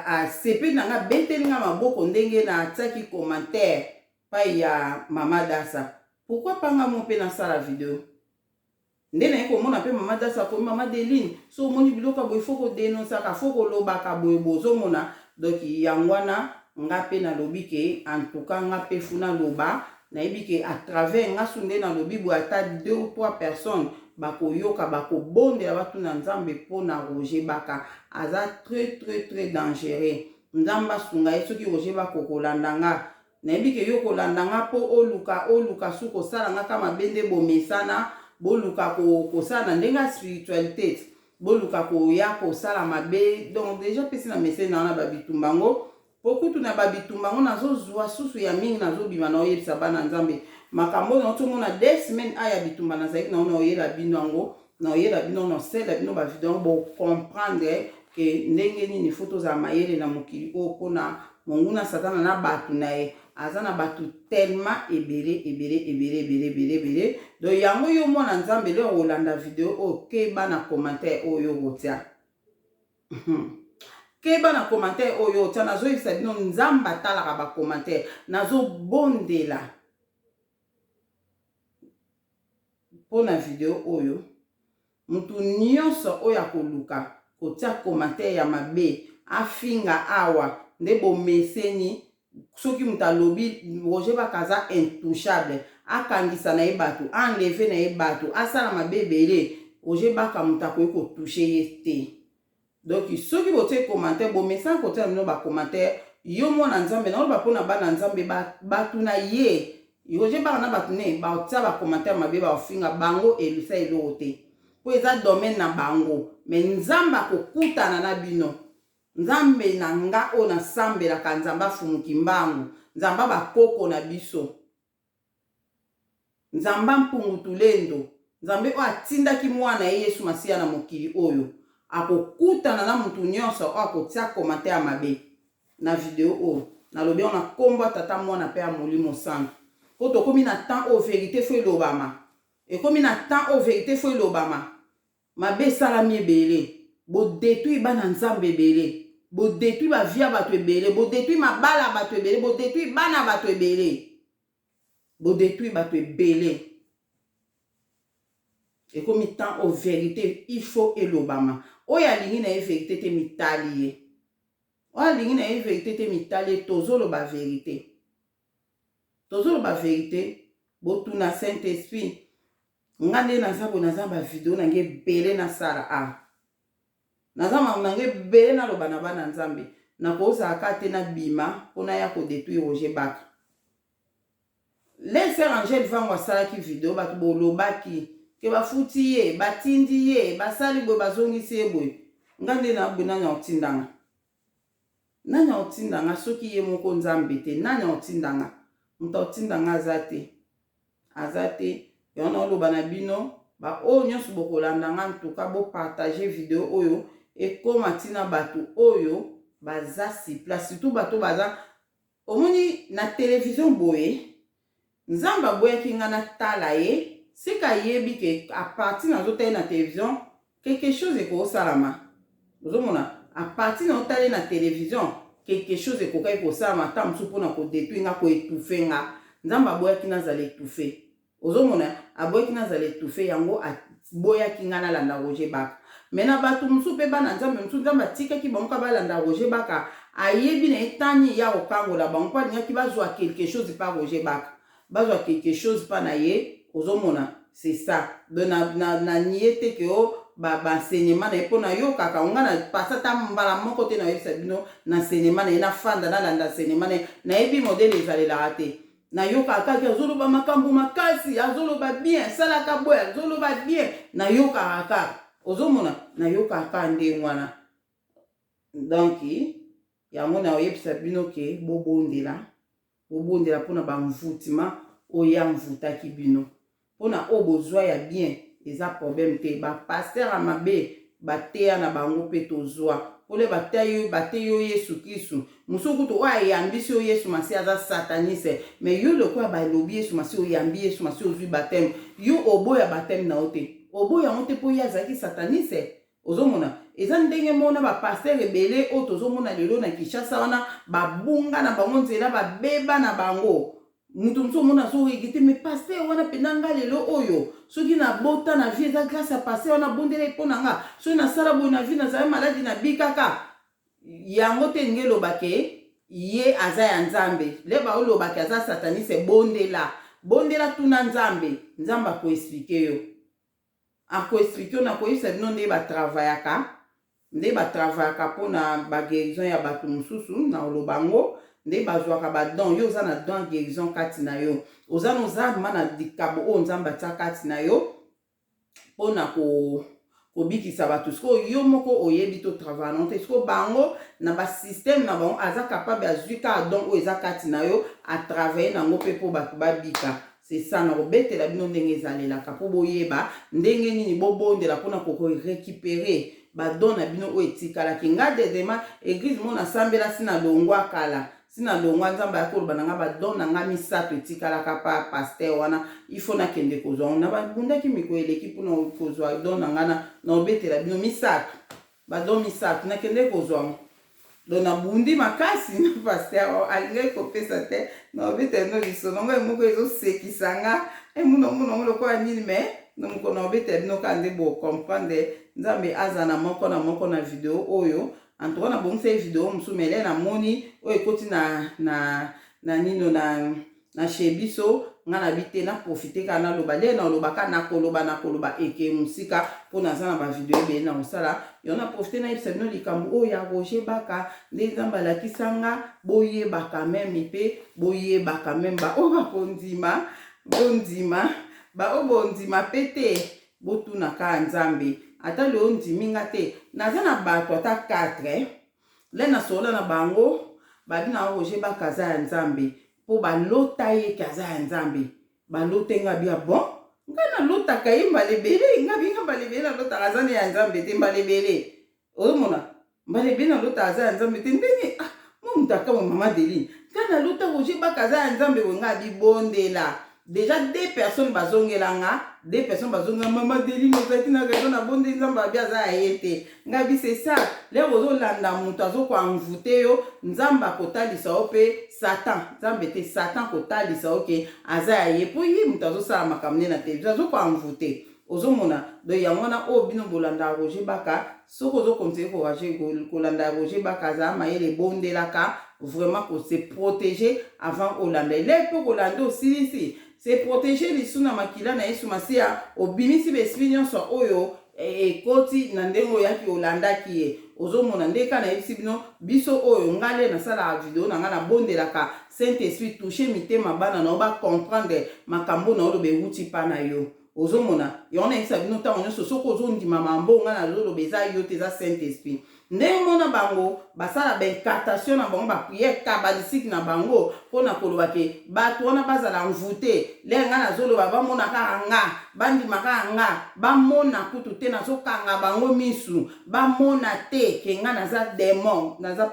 asepe na nga beteli nga maboko ndenge natiaki commentaire pai ya mama dasa pourquoi pas nga mo mpe nasala video nde naye komona mpe mama dasa komi mama Deline so omoni biloko boye fo kodenonsaka fo kolobaka boye bozomona donc yango wana nga pe na lobi ke en tout cas nga pe funa loba na yebi ke à travers nga sunde na lobi bo ata 2 ou 3 personnes bakoyoka bakobondela batuna nzambe mpona Roger Baka aza très dangereux. Nzamba sunga ye soki Roger Baka kolanda nga na yebi ke yo kolanda nga po oluka su kosala nga kama bende bomesana boluka kosala ndenga spiritualité boluka koya kosala mabe. Donc déjà pesi na message na babitumbango pokutu na babitumbango nazozwa susu ya mingi nazobima na oyebisa bana nzambe makambo na tomona 2 semaines aya bitumba na zaiki na oyela bino yango na oyela bino na sela bino ba video bo comprendre que ndenge nini foto za mayele na mokili o pona monguna satana na batu na ye azana batu tellement ebele donc yango yo mwana nzambe le olanda video o ke bana commentaire oyo rotia keba na commentaire oyo tia nazoyebisa bino nzambe atalaka ba commentaire nazobondela mpona video oyo mutu nyonso oyo akoluka kotia commentaire ya mabe afinga awa nde bomeseni soki mutu alobi Roger Baka aza intouchable akangisa na ye bato enleve na ye bato asala mabe ebele Roger Baka mutu akoki kotouche ye te. Donc soki bote commentaire bo message kote na ba commentaire yo mwana nzambe na ba pona bana nzambe batuna ye Roger Baka na batune ba otia ba commentaire mabe ba ofinga bango elisa elote po eza domaine na bango mais nzamba kokutana na bino nzambe na nga o na sambela ka nzamba fumuki mbangu nzamba bakoko na biso nzamba mpungutulendo nzambe o atindaki mwana Yesu Masiya na mokili oyo akokutana na mutu nyonso akotia commentaire mabe na video o na lobi on a kombo tata mwana pe a molimo santo ko to komi na temps au vérité fo elobama e komi na temps au vérité fo elobama mabe salami ebele bo détruit bana nzambe ebele bo détruit ba via bato ebele bo détruit mabala bato ebele bo détruit bana bato ebele bo détruit bato ebele. Et comme il temps aux vérités, il faut elobama. Oya lingi na vérité te mitali. Oya lingi na vérité te mitali tozolo ba vérité. Tozolo ba vérité. Botu na Saint-Esprit. Ngande na sabo na zamba video na nge bele na sara a. Na zamba na nge bele na loba na bana nzambe. Na kosa akate na bima pona ya ko détruire Roger Baka. Les sœurs Angèle vangwa sala ki video batu bolobaki ke bafuti ye batindi ye basali boy bazongisi ye boy ngande na bwe nanya otindanga soki ye moko nzambe te nanya otindanga muta otindanga azate yana oloba na bino ba oyo nyonso bokolandanga ntuka bo partager video oyo ekoma tina batu oyo baza si place surtout batu baza omoni na télévision boye nzamba boyaki nga na tala ye sika yebi ke a partir na zotali na télévision quelque chose ekosalama ozomona a partir na otali na télévision quelque chose ekokai kosalama ta mosusu mpona kodétruire nga koétouffe nga nzamba boyaki nazala étouffe ozomona aboyaki nazala étouffe yango boyaki nga nalanda Roger Baka mais na bato mosusu mpe bana nzambe mosusu nzambe atikaki bango ka balanda Roger Baka ayebi na etani ya kokangola bango mpo alingaki bazwa quelque chose pa Roger Baka bazwa quelque chose pa na ye ozomona c'est ça donc na niete ke o ba enseignement na epona yo kaka nga na pasata mbala moko te na yebisa bino na enseignement na na fanda na landa enseignement na yebi modèle ezalelaka te na yo kaka ki azoloba makambo makasi azoloba bien salaka boy azoloba bien na yo kaka ozomona na yo kaka nde mwana donc yango na oyebisa bino ke bobondela mpona bamvutima oya mvutaki bino mpona o bozwa ya bien eza problème te bapaster amabe bateya na bango mpe tozwa pole bate yo Yesu Kristu mosuku to oyo ayambisi yo Yesu Masiya aza sataniste mais yo lokola balobi Yesu Masiya oyambi Yesu Masiya ozwi bateme yo oboya bateme na yo te oboya yango te mpo ye azalaki sataniste ozomona eza ndenge mona bapaster ebele oyo tozomona lelo na Kinshasa wana babunga na bango nzela babeba na bango mutu mosusu omona azoregi te mais paster wana mpenza nga lelo oyo soki nabota na vie eza grâce ya paster wana abondela mpo na nga soki nasala boye na vie nazali maladi na bi kaka yango te ndenge elobake ye aza ya nzambe le baolobaki aza sataniste bondela tuna nzambe akoexplike yo akoexplike yo na koyebisa bino nde batravayaka mpona baguérison ya bato mosusu na oloba ngo nde bazwaka badon yo oza na don guérison kati na yo oza nozalema na likabo oyo nzambe atia kati na yo mpona kobikisa bato sikoyo yo moko oyebi to travail non te sikoyo bango na basystème na bango aza capable azwi kaka don oyo eza kati na yo atravaille nango mpe mpo bato babika. C'est ça na kobetela bino ndenge ezalelaka mpo boyeba ndenge nini bobondela mpona korécupérer badon na bino oyo etikalaki nga dedema église mo nasambela sina longwa kala sina longwa nzambe akoloba na nga badon na nga misato etikalaka pa paster wana ifo nakende kozwa na babundaki mikolo eleki mpona kozwa don na nga na obetela bino misato badon misato nakende kozwa donc nabundi makasi na paster alingai kopesa te na obetela bino lisono ngo emoko ezosekisa nga emunongo lokola nini me donc na obetela bino kaka nde bocomprendre nzambe aza na moko na video oyo antoka na bongisa video mosusu mele na moni oyo ekoti na nino na shebiso nga na bite na profite ka naloba le na olobaka nakoloba eke musika mpo naza na bavideo ebele na kosala yo na profite na yebisa bino likambo oyo ya Roger Baka nde nzambe alakisanga boyebaka meme mpe boyebaka meme baoyo bakondima baoyo bondima mpe te botunaka nzambe ata leo ndiminga te naza na bato ata 4 le nasola na bango babi na Roger Baka aza ya nzambe po balota ye ke aza ya nzambe balote nga bia bon nga nalotaka ye mbalebele nga binga mbalebele nalotaka aza ne ya nzambe te mbalebele oyomona mbalebele nalotaka aza ya nzambe te ndenge momutaka mo mama Deline nga nalota Roger Baka aza ya nzambe wenga bibondela déjà 2 personnes bazongelanga 2 personnes bazonga mama Deline ozaki na raison na bonde nzambe abia aza ya ye te nga bi c'est ça lero ozolanda moto azokoanvute yo nzambe akotalisa yo mpe satan nzambe te satan kotalisa yo ke aza ya ye mpo ye moto azosala makambo nde na televizio azokoanvute ozomona do yango wana oyo bino bolanda Roger Baka soki ozokontinue kolanda Roger Baka aza mayele ebondelaka vraiment se protéger avant olanda ele mpe kolanda osilisi se protéger lisu na makila na Yesu Masiya obimisi besili nyonso oyo ekoti na ndenge oyaki olandaki ye ozomona ndeka na yebisi bino biso oyo ngale nasala video na nga na bondelaka Saint-Esprit toucher mitema bana na ba comprendre makambo na olobe wuti pa na yo ozomona yona yebisa bino ntango nyonso soki ozondima mambo nga na lolobe eza yo te eza Saint-Esprit ndenge mona bango basala baincartation na bango bapriere kabalisiki na bango mpona koloba ke bato wana bazala mvute lenge nga nazoloba bamona kaka nga bandima kaka nga bamona kutu te nazokanga bango misu bamona te ke nga naza demon naza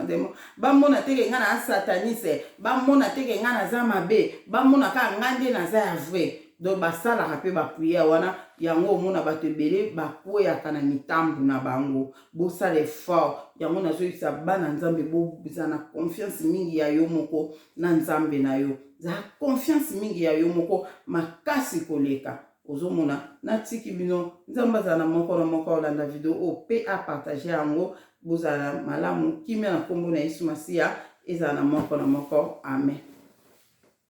demon bamona te ke nga naza sataniste bamona te ke nga naza mabe bamona kaka nga nde naza ya vrai donc basalaka mpe bapriere wana yango omona bato ebele bakweyaka na mitambu na bango bosala effort yango nazoyebisa bana nzambe boza na confiance mingi ya yo moko na nzambe na yo za confiance mingi ya yo moko makasi koleka ozomona natiki bino nzambe azala na moko olanda video oyo mpe apartage yango bozala malamu kimia na kombo na Yesu Masiya ezala na moko amen.